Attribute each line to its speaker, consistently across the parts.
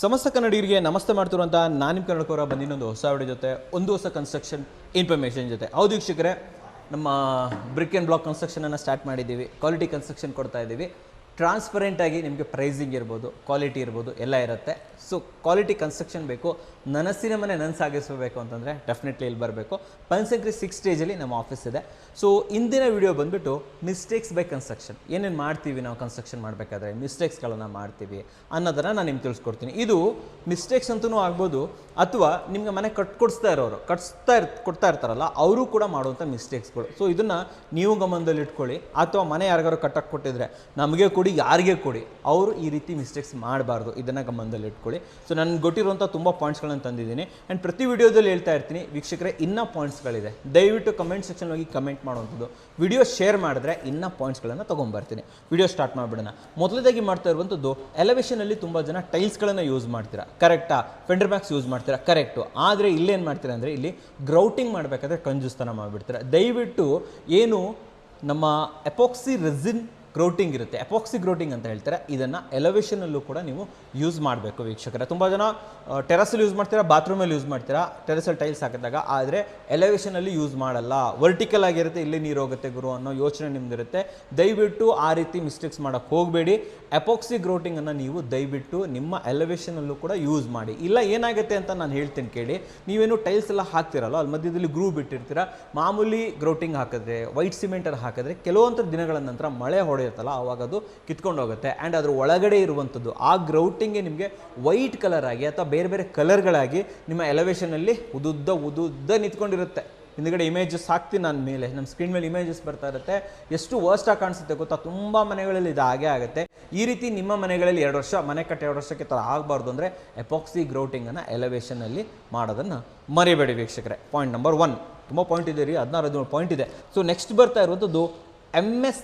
Speaker 1: ಸಮಸ್ತ ಕನ್ನಡಿಗರಿಗೆ ನಮಸ್ತೆ ಮಾಡ್ತಿರುವಂಥ ನಾನು ನಿಮ್ಮ ಕನ್ನಡಕವರ ಬಂದಿನೊಂದು ಹೊಸ ವಿಡಿಯೋ ಜೊತೆ ಒಂದು ಹೊಸ ಕನ್ಸ್ಟ್ರಕ್ಷನ್ ಇನ್ಫಾರ್ಮೇಷನ್ ಜೊತೆ. ಹೌದು ವೀಕ್ಷಕರೇ, ನಮ್ಮ ಬ್ರಿಕ್ ಆ್ಯಂಡ್ ಬ್ಲಾಕ್ ಕನ್ಸ್ಟ್ರಕ್ಷನನ್ನು ಸ್ಟಾರ್ಟ್ ಮಾಡಿದ್ದೀವಿ. ಕ್ವಾಲಿಟಿ ಕನ್ಸ್ಟ್ರಕ್ಷನ್ ಕೊಡ್ತಾ ಇದ್ದೀವಿ. ಟ್ರಾನ್ಸ್ಪರೆಂಟಾಗಿ ನಿಮಗೆ ಪ್ರೈಸಿಂಗ್ ಇರ್ಬೋದು, ಕ್ವಾಲಿಟಿ ಇರ್ಬೋದು, ಎಲ್ಲ ಇರುತ್ತೆ. ಸೊ ಕ್ವಾಲಿಟಿ ಕನ್ಸ್ಟ್ರಕ್ಷನ್ ಬೇಕು, ನನಸಿನ ಮನೆ ನನಸಾಗಿಸಬೇಕು ಅಂತಂದರೆ ಡೆಫಿನೆಟ್ಲಿ ಇಲ್ಲಿ ಬರಬೇಕು. ಪನ್ಸಂಕ್ರಿ 6 ಸ್ಟೇಜಲ್ಲಿ ನಮ್ಮ ಆಫೀಸ್ ಇದೆ. ಸೊ ಇಂದಿನ ವಿಡಿಯೋ ಬಂದುಬಿಟ್ಟು ಮಿಸ್ಟೇಕ್ಸ್ ಬೈ ಕನ್ಸ್ಟ್ರಕ್ಷನ್. ಏನೇನು ಮಾಡ್ತೀವಿ ನಾವು ಕನ್ಸ್ಟ್ರಕ್ಷನ್ ಮಾಡಬೇಕಾದ್ರೆ, ಮಿಸ್ಟೇಕ್ಸ್ಗಳನ್ನು ಮಾಡ್ತೀವಿ ಅನ್ನೋದನ್ನು ನಾನು ನಿಮ್ಗೆ ತಿಳಿಸ್ಕೊಡ್ತೀನಿ. ಇದು ಮಿಸ್ಟೇಕ್ಸ್ ಅಂತಲೂ ಆಗ್ಬೋದು, ಅಥವಾ ನಿಮಗೆ ಮನೆ ಕೊಡ್ತಾ ಇರೋರು ಕೊಡ್ತಾ ಇರ್ತಾರಲ್ಲ ಅವರು ಕೂಡ ಮಾಡುವಂಥ ಮಿಸ್ಟೇಕ್ಸ್ಗಳು. ಸೊ ಇದನ್ನು ನೀವು ಗಮನದಲ್ಲಿ ಇಟ್ಕೊಳ್ಳಿ. ಅಥವಾ ಮನೆ ಯಾರಿಗಾರು ಕಟ್ಟಕ್ಕೆ ಕೊಟ್ಟಿದ್ರೆ ನಮಗೆ ಕೊಡಿ, ಯಾರಿಗೆ ಕೊಡಿ, ಅವರು ಈ ರೀತಿ ಮಿಸ್ಟೇಕ್ಸ್ ಮಾಡಬಾರ್ದು. ಇದನ್ನು ಗಮನದಲ್ಲಿ ಇಟ್ಕೊಳ್ಳಿ. ಸೊ ನನಗೆ ಗೊತ್ತಿರುವಂಥ ತುಂಬ ಪಾಯಿಂಟ್ಸ್ಗಳನ್ನು ತಂದಿದ್ದೀನಿ. ಆ್ಯಂಡ್ ಪ್ರತಿ ವಿಡಿಯೋದಲ್ಲಿ ಹೇಳ್ತಾ ಇರ್ತೀನಿ ವೀಕ್ಷಕರೇ, ಇನ್ನೂ ಪಾಯಿಂಟ್ಸ್ಗಳಿದೆ, ದಯವಿಟ್ಟು ಕಮೆಂಟ್ ಸೆಕ್ಷನ್ ಹೋಗಿ ಕಮೆಂಟ್ ಮಾಡುವಂಥದ್ದು. ವಿಡಿಯೋ ಶೇರ್ ಮಾಡಿದ್ರೆ ಇನ್ನೂ ಪಾಯಿಂಟ್ಸ್ಗಳನ್ನು ತೊಗೊಂಬರ್ತೀನಿ. ವಿಡಿಯೋ ಸ್ಟಾರ್ಟ್ ಮಾಡಿಬಿಡೋಣ. ಮೊದಲದಾಗಿ ಮಾಡ್ತಾ ಇರುವಂಥದ್ದು, ಎಲಿವೇಷನಲ್ಲಿ ತುಂಬ ಜನ ಟೈಲ್ಸ್ಗಳನ್ನು ಯೂಸ್ ಮಾಡ್ತೀರಾ, ಕರೆಕ್ಟಾ? ಫೆಂಡರ್ ಮ್ಯಾಕ್ಸ್ ಯೂಸ್ ಮಾಡ್ತೀರಾ, ಕರೆಕ್ಟು. ಆದರೆ ಇಲ್ಲೇನು ಮಾಡ್ತೀರಾ ಅಂದರೆ, ಇಲ್ಲಿ ಗ್ರೌಟಿಂಗ್ ಮಾಡಬೇಕಾದ್ರೆ ಕಂಜೂಸ್ತನ ಮಾಡಿಬಿಡ್ತೀರಾ. ದಯವಿಟ್ಟು ಏನು ನಮ್ಮ ಎಪಾಕ್ಸಿ ರೆಸಿನ್ ಗ್ರೌಟಿಂಗ್ ಇರುತ್ತೆ, ಎಪಾಕ್ಸಿ ಗ್ರೌಟಿಂಗ್ ಅಂತ ಹೇಳ್ತಾರೆ, ಇದನ್ನು ಎಲಿವೇಷನಲ್ಲೂ ಕೂಡ ನೀವು ಯೂಸ್ ಮಾಡಬೇಕು ವೀಕ್ಷಕರೇ. ತುಂಬ ಜನ ಟೆರಸಲ್ಲಿ ಯೂಸ್ ಮಾಡ್ತೀರಾ, ಬಾತ್ರೂಮಲ್ಲಿ ಯೂಸ್ ಮಾಡ್ತೀರಾ, ಟೆರಸಲ್ಲಿ ಟೈಲ್ಸ್ ಹಾಕಿದಾಗ. ಆದರೆ ಎಲಿವೇಷನಲ್ಲಿ ಯೂಸ್ ಮಾಡಲ್ಲ, ವರ್ಟಿಕಲ್ ಆಗಿರುತ್ತೆ, ಇಲ್ಲಿ ನೀರು ಹೋಗುತ್ತೆ ಗುರು ಅನ್ನೋ ಯೋಚನೆ ನಿಮ್ದಿರುತ್ತೆ. ದಯವಿಟ್ಟು ಆ ರೀತಿ ಮಿಸ್ಟೇಕ್ಸ್ ಮಾಡೋಕ್ಕೆ ಹೋಗಬೇಡಿ. ಎಪಾಕ್ಸಿ ಗ್ರೌಟಿಂಗನ್ನು ನೀವು ದಯವಿಟ್ಟು ನಿಮ್ಮ ಎಲಿವೇಷನಲ್ಲೂ ಕೂಡ ಯೂಸ್ ಮಾಡಿ. ಇಲ್ಲ ಏನಾಗುತ್ತೆ ಅಂತ ನಾನು ಹೇಳ್ತೀನಿ ಕೇಳಿ. ನೀವೇನು ಟೈಲ್ಸ್ ಎಲ್ಲ ಹಾಕ್ತಿರಲ್ಲ, ಅಲ್ಲಿ ಮಧ್ಯದಲ್ಲಿ ಗ್ರೂ ಬಿಟ್ಟಿರ್ತೀರ. ಮಾಮೂಲಿ ಗ್ರೌಟಿಂಗ್ ಹಾಕಿದ್ರೆ, ವೈಟ್ ಸಿಮೆಂಟಲ್ಲಿ ಹಾಕಿದ್ರೆ ಕೆಲವೊಂದು ದಿನಗಳ ನಂತರ ಮಳೆ ಹೊಡೆಯುತ್ತಲ್ಲ, ಆವಾಗ ಅದು ಕಿತ್ಕೊಂಡು ಹೋಗುತ್ತೆ. ಆ್ಯಂಡ್ ಅದ್ರ ಒಳಗಡೆ ಇರುವಂಥದ್ದು ಆ ಗ್ರೌಟಿಂಗ್ಗೆ ನಿಮಗೆ ವೈಟ್ ಕಲರ್ ಆಗಿ ಅಥವಾ ಬೇರೆ ಬೇರೆ ಕಲರ್ಗಳಾಗಿ ನಿಮ್ಮ ಎಲಿವೇಷನಲ್ಲಿ ಉದ್ದುದ್ದ ನಿಂತ್ಕೊಂಡಿರುತ್ತೆ. ಹಿಂದ್ಗಡೆ ಇಮೇಜಸ್ ಹಾಕ್ತೀನಿ ನಾನು ಮೇಲೆ, ನಮ್ಮ ಸ್ಕ್ರೀನ್ ಮೇಲೆ ಇಮೇಜಸ್ ಬರ್ತಾ ಇರುತ್ತೆ. ಎಷ್ಟು ವರ್ಸ್ಟಾಗಿ ಕಾಣಿಸುತ್ತೆ ಗೊತ್ತಾ? ತುಂಬ ಮನೆಗಳಲ್ಲಿ ಇದು ಹಾಗೇ ಆಗುತ್ತೆ. ಈ ರೀತಿ ನಿಮ್ಮ ಮನೆಗಳಲ್ಲಿ 2 ವರ್ಷ ಮನೆ ಕಟ್ಟಿ 2 ವರ್ಷಕ್ಕೆ ಥರ ಆಗಬಾರ್ದು ಅಂದರೆ ಎಪಾಕ್ಸಿ ಗ್ರೌಟಿಂಗನ್ನು ಎಲಿವೇಷನಲ್ಲಿ ಮಾಡೋದನ್ನು ಮರಿಬೇಡಿ ವೀಕ್ಷಕರೇ. Point number 1. ತುಂಬ ಪಾಯಿಂಟ್ ಇದೆ ರೀ, 16 ಪಾಯಿಂಟ್ ಇದೆ. ಸೊ ನೆಕ್ಸ್ಟ್ ಬರ್ತಾ ಇರುವಂಥದ್ದು, MS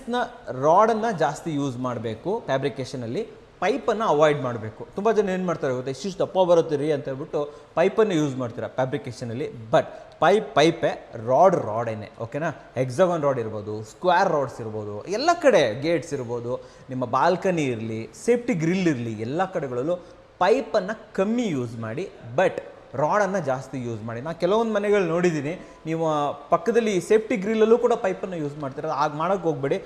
Speaker 1: ರಾಡನ್ನು ಜಾಸ್ತಿ ಯೂಸ್ ಮಾಡಬೇಕು ಫ್ಯಾಬ್ರಿಕೇಷನಲ್ಲಿ. ಪೈಪನ್ನು ಅವಾಯ್ಡ್ ಮಾಡಬೇಕು. ತುಂಬ ಜನ ಏನು ಮಾಡ್ತಾರೆ ಗೊತ್ತಾ, ಇಷ್ಟಿಷ್ಟು ದಪ್ಪ ಬರುತ್ತೆ ರೀ ಅಂತ ಹೇಳ್ಬಿಟ್ಟು ಪೈಪನ್ನು ಯೂಸ್ ಮಾಡ್ತೀರಾ ಫ್ಯಾಬ್ರಿಕೇಷನಲ್ಲಿ. ಬಟ್ ಪೈಪೇ, ರಾಡೇನೆ, ಓಕೆನಾ? ಹೆಕ್ಸಾಗಾನ್ ರಾಡ್ ಇರ್ಬೋದು, ಸ್ಕ್ವೇರ್ ರಾಡ್ಸ್ ಇರ್ಬೋದು, ಎಲ್ಲ ಕಡೆ ಗೇಟ್ಸ್ ಇರ್ಬೋದು, ನಿಮ್ಮ ಬಾಲ್ಕನಿ ಇರಲಿ, ಸೇಫ್ಟಿ ಗ್ರಿಲ್ ಇರಲಿ, ಎಲ್ಲ ಕಡೆಗಳಲ್ಲೂ ಪೈಪನ್ನು ಕಮ್ಮಿ ಯೂಸ್ ಮಾಡಿ, ಬಟ್ ರಾಡನ್ನು ಜಾಸ್ತಿ ಯೂಸ್ ಮಾಡಿ. ನಾನು ಕೆಲವೊಂದು ಮನೆಗಳು ನೋಡಿದ್ದೀನಿ, ನೀವು ಪಕ್ಕದಲ್ಲಿ ಸೇಫ್ಟಿ ಗ್ರಿಲ್ಲಲ್ಲೂ ಕೂಡ ಪೈಪನ್ನು ಯೂಸ್ ಮಾಡ್ತೀರ. ಆಗ ಮಾಡೋಕ್ಕೆ ಹೋಗಬೇಡಿ.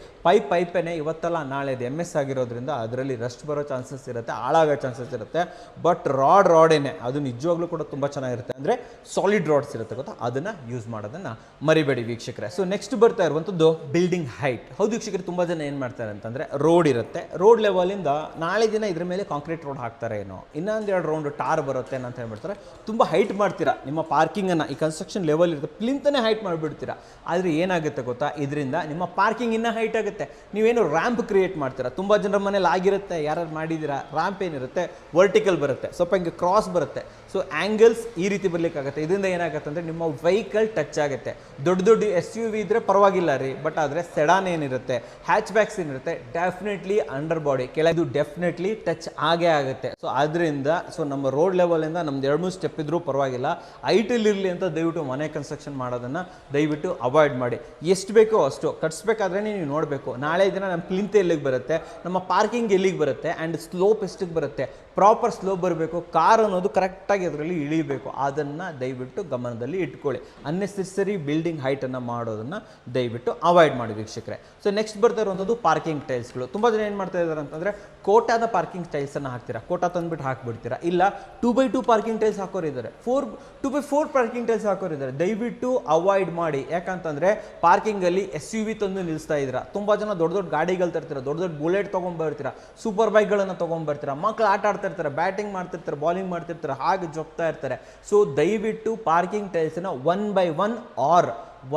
Speaker 1: ಪೈಪೇನೆ ಇವತ್ತಲ್ಲ ನಾಳೆದು MS ಆಗಿರೋದ್ರಿಂದ ಅದರಲ್ಲಿ ರಸ್ಟ್ ಬರೋ ಚಾನ್ಸಸ್ ಇರುತ್ತೆ, ಹಾಳಾಗೋ ಚಾನ್ಸಸ್ ಇರುತ್ತೆ. ಬಟ್ ರಾಡೇನೆ, ಅದು ನಿಜವಾಗ್ಲೂ ಕೂಡ ತುಂಬ ಚೆನ್ನಾಗಿರುತ್ತೆ. ಅಂದರೆ ಸಾಲಿಡ್ ರಾಡ್ಸ್ ಇರುತ್ತೆ ಗೊತ್ತಾ, ಅದನ್ನು ಯೂಸ್ ಮಾಡೋದನ್ನು ಮರಿಬೇಡಿ ವೀಕ್ಷಕರೇ. ಸೊ ನೆಕ್ಸ್ಟ್ ಬರ್ತಾ ಇರುವಂಥದ್ದು ಬಿಲ್ಡಿಂಗ್ ಹೈಟ್. ಹೌದು ವೀಕ್ಷಕರು, ತುಂಬ ಜನ ಏನು ಮಾಡ್ತಾರೆ ಅಂತಂದರೆ, ರೋಡ್ ಇರುತ್ತೆ, ರೋಡ್ ಲೆವೆಲಿಂದ ನಾಳೆ ದಿನ ಇದ್ರ ಮೇಲೆ ಕಾಂಕ್ರೀಟ್ ರೋಡ್ ಹಾಕ್ತಾರೆ ಏನೋ, ಇನ್ನೊಂದು 2 ರೌಂಡ್ ಟಾರ್ ಬರುತ್ತೆ ಅಂತ ಹೇಳ್ಬಿಡ್ತಾರೆ. ತುಂಬ ಹೈಟ್ ಮಾಡ್ತೀರಾ ನಿಮ್ಮ ಪಾರ್ಕಿಂಗನ್ನು. ಈ ಕನ್ಸ್ಟ್ರಕ್ಷನ್ ಲೆವೆಲ್ ಇರುತ್ತೆ, ಪ್ಲಿಂತನೇ ಹೈಟ್ ಮಾಡಿಬಿಡ್ತೀರಾ. ಆದರೆ ಏನಾಗುತ್ತೆ ಗೊತ್ತಾ, ಇದರಿಂದ ನಿಮ್ಮ ಪಾರ್ಕಿಂಗ್ ಇನ್ನೂ ಹೈಟ್ ಆಗುತ್ತೆ. ನೀವೇನು ರ್ಯಾಂಪ್ ಕ್ರಿಯೇಟ್ ಮಾಡ್ತೀರಾ. ತುಂಬ ಜನರ ಮನೇಲಿ ಆಗಿರುತ್ತೆ, ಯಾರು ಮಾಡಿದ್ದೀರಾ, ರ್ಯಾಂಪ್ ಏನಿರುತ್ತೆ ವರ್ಟಿಕಲ್ ಬರುತ್ತೆ, ಸ್ವಲ್ಪ ಹಿಂಗೆ ಕ್ರಾಸ್ ಬರುತ್ತೆ. ಸೊ ಆ್ಯಂಗಲ್ಸ್ ಈ ರೀತಿ ಬರಲಿಕ್ಕಾಗುತ್ತೆ. ಇದರಿಂದ ಏನಾಗುತ್ತೆ ಅಂದರೆ ನಿಮ್ಮ ವೆಹಿಕಲ್ ಟಚ್ ಆಗುತ್ತೆ. ದೊಡ್ಡ SUV ಇದ್ದರೆ ಪರವಾಗಿಲ್ಲ ರೀ, ಬಟ್ ಆದರೆ ಸೆಡಾನ್ ಏನಿರುತ್ತೆ, ಹ್ಯಾಚ್ ಬ್ಯಾಕ್ಸ್ ಏನಿರುತ್ತೆ, ಡೆಫಿನೆಟ್ಲಿ ಅಂಡರ್ ಬಾಡಿ ಕೆಳಗೆ ಡೆಫಿನೆಟ್ಲಿ ಟಚ್ ಆಗೇ ಆಗುತ್ತೆ. ಸೊ ಅದರಿಂದ ನಮ್ಮ ರೋಡ್ ಲೆವೆಲಿಂದ ನಮ್ದು 2-3 ಸ್ಟೆಪ್ ಇದ್ರೂ ಪರವಾಗಿಲ್ಲ, ಹೈಟಲ್ಲಿರಲಿ ಅಂತ ದಯವಿಟ್ಟು ಮನೆ ಕನ್ಸ್ಟ್ರಕ್ಷನ್ ಮಾಡೋದನ್ನು ದಯವಿಟ್ಟು ಅವಾಯ್ಡ್ ಮಾಡಿ. ಎಷ್ಟು ಬೇಕೋ ಅಷ್ಟು ಕಟ್ಸ್ಬೇಕಾದ್ರೆ ನೀವು ನೋಡಬೇಕು, ನಾಳೆ ದಿನ ನಮ್ಮ ಪ್ಲಿಂತ್ ಎಲ್ಲಿಗೆ ಬರುತ್ತೆ, ನಮ್ಮ ಪಾರ್ಕಿಂಗ್ ಎಲ್ಲಿಗೆ ಬರುತ್ತೆ, ಆ್ಯಂಡ್ ಸ್ಲೋಪ್ ಎಷ್ಟಕ್ಕೆ ಬರುತ್ತೆ, ಪ್ರಾಪರ್ ಸ್ಲೋಪ್ ಬರಬೇಕು, ಕಾರ್ ಅನ್ನೋದು ಕರೆಕ್ಟಾಗಿ ಅದರಲ್ಲಿ ಇಳಿಬೇಕು. ಅದನ್ನು ದಯವಿಟ್ಟು ಗಮನದಲ್ಲಿ ಇಟ್ಕೊಳ್ಳಿ. ಅನ್ನೆಸೆಸರಿ ಬಿಲ್ಡಿಂಗ್ ಹೈಟನ್ನು ಮಾಡೋದನ್ನು ದಯವಿಟ್ಟು ಅವಾಯ್ಡ್ ಮಾಡಿ ವೀಕ್ಷಕರೇ. ಸೊ ನೆಕ್ಸ್ಟ್ ಬರ್ತಾ ಇರುವಂಥದ್ದು ಪಾರ್ಕಿಂಗ್ ಟೈಲ್ಸ್ಗಳು. ತುಂಬ ಜನ ಏನು ಮಾಡ್ತಾ ಇದ್ದಾರೆ ಅಂತಂದರೆ, ಕೋಟಾದ ಪಾರ್ಕಿಂಗ್ ಟೈಲ್ಸನ್ನು ಹಾಕ್ತೀರಾ, ಕೋಟಾ ತಂದುಬಿಟ್ಟು ಹಾಕ್ಬಿಡ್ತೀರಾ. ಇಲ್ಲ 2x2 ಪಾರ್ಕಿಂಗ್ ಟೈಲ್ಸ್ ಹಾಕೋರಿದ್ದಾರೆ, 2x4 ಪಾರ್ಕಿಂಗ್ ಟೈಲ್ಸ್ ಹಾಕೋರಿದ್ದಾರೆ. ದಯವಿಟ್ಟು ಅವಾಯ್ಡ್ ಮಾಡಿ. ಯಾಕಂತಂದರೆ ಪಾರ್ಕಿಂಗಲ್ಲಿ SUV ತಂದು ನಿಲ್ಲಿಸ್ತಾ ಇದ್ದೀರಾ. ತುಂಬ ಜನ ದೊಡ್ಡ ಗಾಡಿಗಳು ತರ್ತೀರಾ, ದೊಡ್ಡ ಬುಲೆಟ್ ತೊಗೊಂಡ್ಬರ್ತೀರಾ, ಸೂಪರ್ ಬೈಕ್ಗಳನ್ನು ತೊಗೊಂಡ್ಬರ್ತೀರಾ, ಮಕ್ಕಳು ಆಟ ಆಡ್ತಿರ್ತಾರೆ, ಬ್ಯಾಟಿಂಗ್ ಮಾಡ್ತಿರ್ತಾರೆ, ಬಾಲಿಂಗ್ ಮಾಡ್ತಿರ್ತಾರೆ, ಹಾಗೆ ಜೊಪ್ತಾ ಇರ್ತಾರೆ. ಸೊ ದಯವಿಟ್ಟು ಪಾರ್ಕಿಂಗ್ ಟೈಲ್ಸನ್ನು 1x1 ಆರ್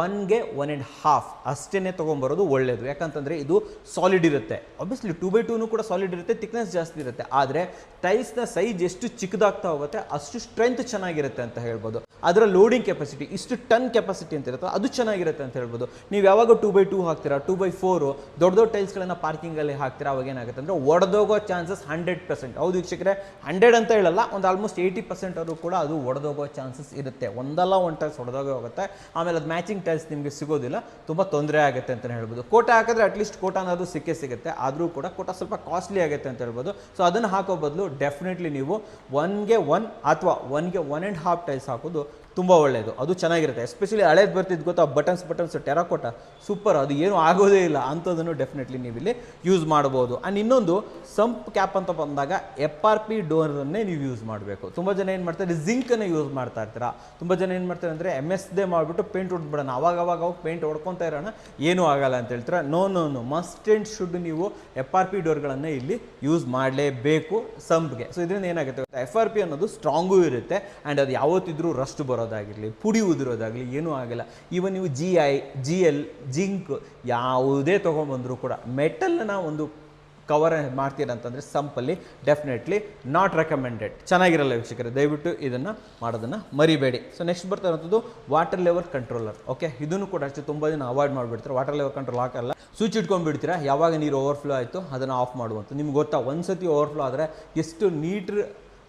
Speaker 1: 1ಗೆ 1.5 ಅಷ್ಟೇ ತೊಗೊಂಬರೋದು ಒಳ್ಳೆಯದು. ಯಾಕಂತಂದರೆ ಇದು ಸಾಲಿಡ್ ಇರುತ್ತೆ. ಆಬ್ವಿಯಸ್ಲಿ 2x2 ಕೂಡ ಸಾಲಿಡ್ ಇರುತ್ತೆ, ಥಿಕ್ನೆಸ್ ಜಾಸ್ತಿ ಇರುತ್ತೆ. ಆದರೆ ಟೈಲ್ಸ್ನ ಸೈಜ್ ಎಷ್ಟು ಚಿಕ್ಕದಾಗ್ತಾ ಹೋಗುತ್ತೆ ಅಷ್ಟು ಸ್ಟ್ರೆಂತ್ ಚೆನ್ನಾಗಿರುತ್ತೆ ಅಂತ ಹೇಳ್ಬೋದು. ಅದರ ಲೋಡಿಂಗ್ ಕೆಪಾಸಿಟಿ ಇಷ್ಟು ಟನ್ ಕೆಪಾಸಿಟಿ ಅಂತ ಇರುತ್ತೆ, ಅದು ಚೆನ್ನಾಗಿರುತ್ತೆ ಅಂತ ಹೇಳ್ಬೋದು. ನೀವು ಯಾವಾಗ 2x2 ಹಾಕ್ತೀರಾ, 2x4 ದೊಡ್ಡ ಟೈಲ್ಸ್ಗಳನ್ನು ಪಾರ್ಕಿಂಗಲ್ಲಿ ಹಾಕ್ತೀರಾ, ಅವಾಗ ಏನಾಗುತ್ತೆ ಅಂದರೆ ಒಡೆದೋಗೋ ಚಾನ್ಸಸ್ 100%. ಹೌದು ವೀಕ್ಷಕರೇ, 100 ಅಂತ ಹೇಳಲ್ಲ, ಒಂದು ಆಲ್ಮೋಸ್ಟ್ 80% ಅವರು ಕೂಡ ಅದು ಒಡೆದೋಗೋ ಚಾನ್ಸಸ್ ಇರುತ್ತೆ. ಒಂದಲ್ಲ ಒಂದು ಟೈಲ್ಸ್ ಒಡೆದೋಗೇ ಹೋಗುತ್ತೆ. ಆಮೇಲೆ ಅದು ಮ್ಯಾಚಿಂಗ್ ಮ್ಯಾಚಿಂಗ್ ಟೈಲ್ಸ್ ನಿಮಗೆ ಸಿಗೋದಿಲ್ಲ, ತುಂಬ ತೊಂದರೆ ಆಗುತ್ತೆ ಅಂತಲೇ ಹೇಳ್ಬೋದು. ಕೋಟ ಹಾಕಿದ್ರೆ ಅಟ್ಲೀಸ್ಟ್ ಕೋಟ ಅನ್ನೋದು ಸಿಗುತ್ತೆ, ಆದರೂ ಕೂಡ ಕೋಟ ಸ್ವಲ್ಪ ಕಾಸ್ಟ್ಲಿ ಆಗುತ್ತೆ ಅಂತ ಹೇಳ್ಬೋದು. ಸೊ ಅದನ್ನು ಹಾಕೋ ಬದಲು ಡೆಫಿನೆಟ್ಲಿ ನೀವು 1ಗೆ 1 ಅಥವಾ 1ಗೆ 1.5 ಟೈಲ್ಸ್ ಹಾಕೋದು ತುಂಬ ಒಳ್ಳೆಯದು. ಅದು ಚೆನ್ನಾಗಿರುತ್ತೆ. ಎಸ್ಪೆಷಲಿ ಹಳೇದು ಬರ್ತಿದ್ದು ಗೊತ್ತಾ, ಬಟನ್ಸ್ ಟೆರಾಕೋಟ ಸೂಪರ್, ಅದು ಏನೂ ಆಗೋದೇ ಇಲ್ಲ ಅಂಥದ್ದನ್ನು ಡೆಫಿನೆಟ್ಲಿ ನೀವು ಇಲ್ಲಿ ಯೂಸ್ ಮಾಡ್ಬೋದು. ಆ್ಯಂಡ್ ಇನ್ನೊಂದು ಸಂಪ್ ಕ್ಯಾಪ್ ಅಂತ ಬಂದಾಗ FRP ಡೋರನ್ನೇ ನೀವು ಯೂಸ್ ಮಾಡಬೇಕು. ತುಂಬ ಜನ ಏನು ಮಾಡ್ತಾರೆ, ಜಿಂಕನ್ನು ಯೂಸ್ ಮಾಡ್ತಾ ಇರ್ತೀರಾ. ತುಂಬ ಜನ ಏನು ಮಾಡ್ತಾರೆ ಅಂದರೆ MSದೇ ಮಾಡಿಬಿಟ್ಟು ಪೇಂಟ್ ಹೊಡ್ಬಿಡೋಣ, ಅವಾಗ ಪೇಂಟ್ ಹೊಡ್ಕೊತಾ ಇರೋಣ, ಏನೂ ಆಗಲ್ಲ ಅಂತ ಹೇಳ್ತೀರಾ. ನೋ ಮಸ್ಟ್ ಆ್ಯಂಡ್ ಶುಡ್ ನೀವು FRP ಡೋರ್ಗಳನ್ನೇ ಇಲ್ಲಿ ಯೂಸ್ ಮಾಡಲೇಬೇಕು ಸಂಪ್ಗೆ. ಸೊ ಇದರಿಂದ ಏನಾಗುತ್ತೆ, FRP ಅನ್ನೋದು ಸ್ಟ್ರಾಂಗೂ ಇರುತ್ತೆ ಆ್ಯಂಡ್ ಅದು ಯಾವತ್ತಿದ್ರೂ ರಸ್ಟ್ ಬರೋದಾಗಿರಲಿ, ಪುಡಿ ಉದಿರೋದಾಗಲಿ ಏನೂ ಆಗಲ್ಲ. ಈವನ್ ನೀವು GL ಜಿಂಕ್ ಯಾವುದೇ ತೊಗೊಂಡ್ಬಂದರೂ ಕೂಡ ಮೆಟಲ್ನ ಒಂದು ಕವರ್ ಮಾಡ್ತೀರ ಅಂತಂದರೆ ಸಂಪಲ್ಲಿ ಡೆಫಿನೆಟ್ಲಿ ನಾಟ್ ರೆಕಮೆಂಡೆಡ್, ಚೆನ್ನಾಗಿರಲ್ಲ ವೀಕ್ಷಕರೇ. ದಯವಿಟ್ಟು ಇದನ್ನು ಮಾಡೋದನ್ನು ಮರಿಬೇಡಿ. ಸೊ ನೆಕ್ಸ್ಟ್ ಬರ್ತಾ ಇರೋಂಥದ್ದು ವಾಟರ್ ಲೆವೆಲ್ ಕಂಟ್ರೋಲರ್. ಓಕೆ, ಇದನ್ನು ಕೂಡ ಅಷ್ಟೇ ತುಂಬ ಜನ ಅವಾಯ್ಡ್ ಮಾಡಿಬಿಡ್ತಾರೆ. ವಾಟರ್ ಲೆವೆಲ್ ಕಂಟ್ರೋಲ್ ಹಾಕಲ್ಲ, ಸ್ವಿಚ್ ಇಟ್ಕೊಂಡ್ಬಿಡ್ತೀರಾ, ಯಾವಾಗ ನೀರು ಓವರ್ಫ್ಲೋ ಆಯಿತು ಅದನ್ನು ಆಫ್ ಮಾಡುವಂಥ. ನಿಮ್ಗೆ ಗೊತ್ತಾ, ಒಂದು ಸತಿ ಓವರ್ಫ್ಲೋ ಆದರೆ ಎಷ್ಟು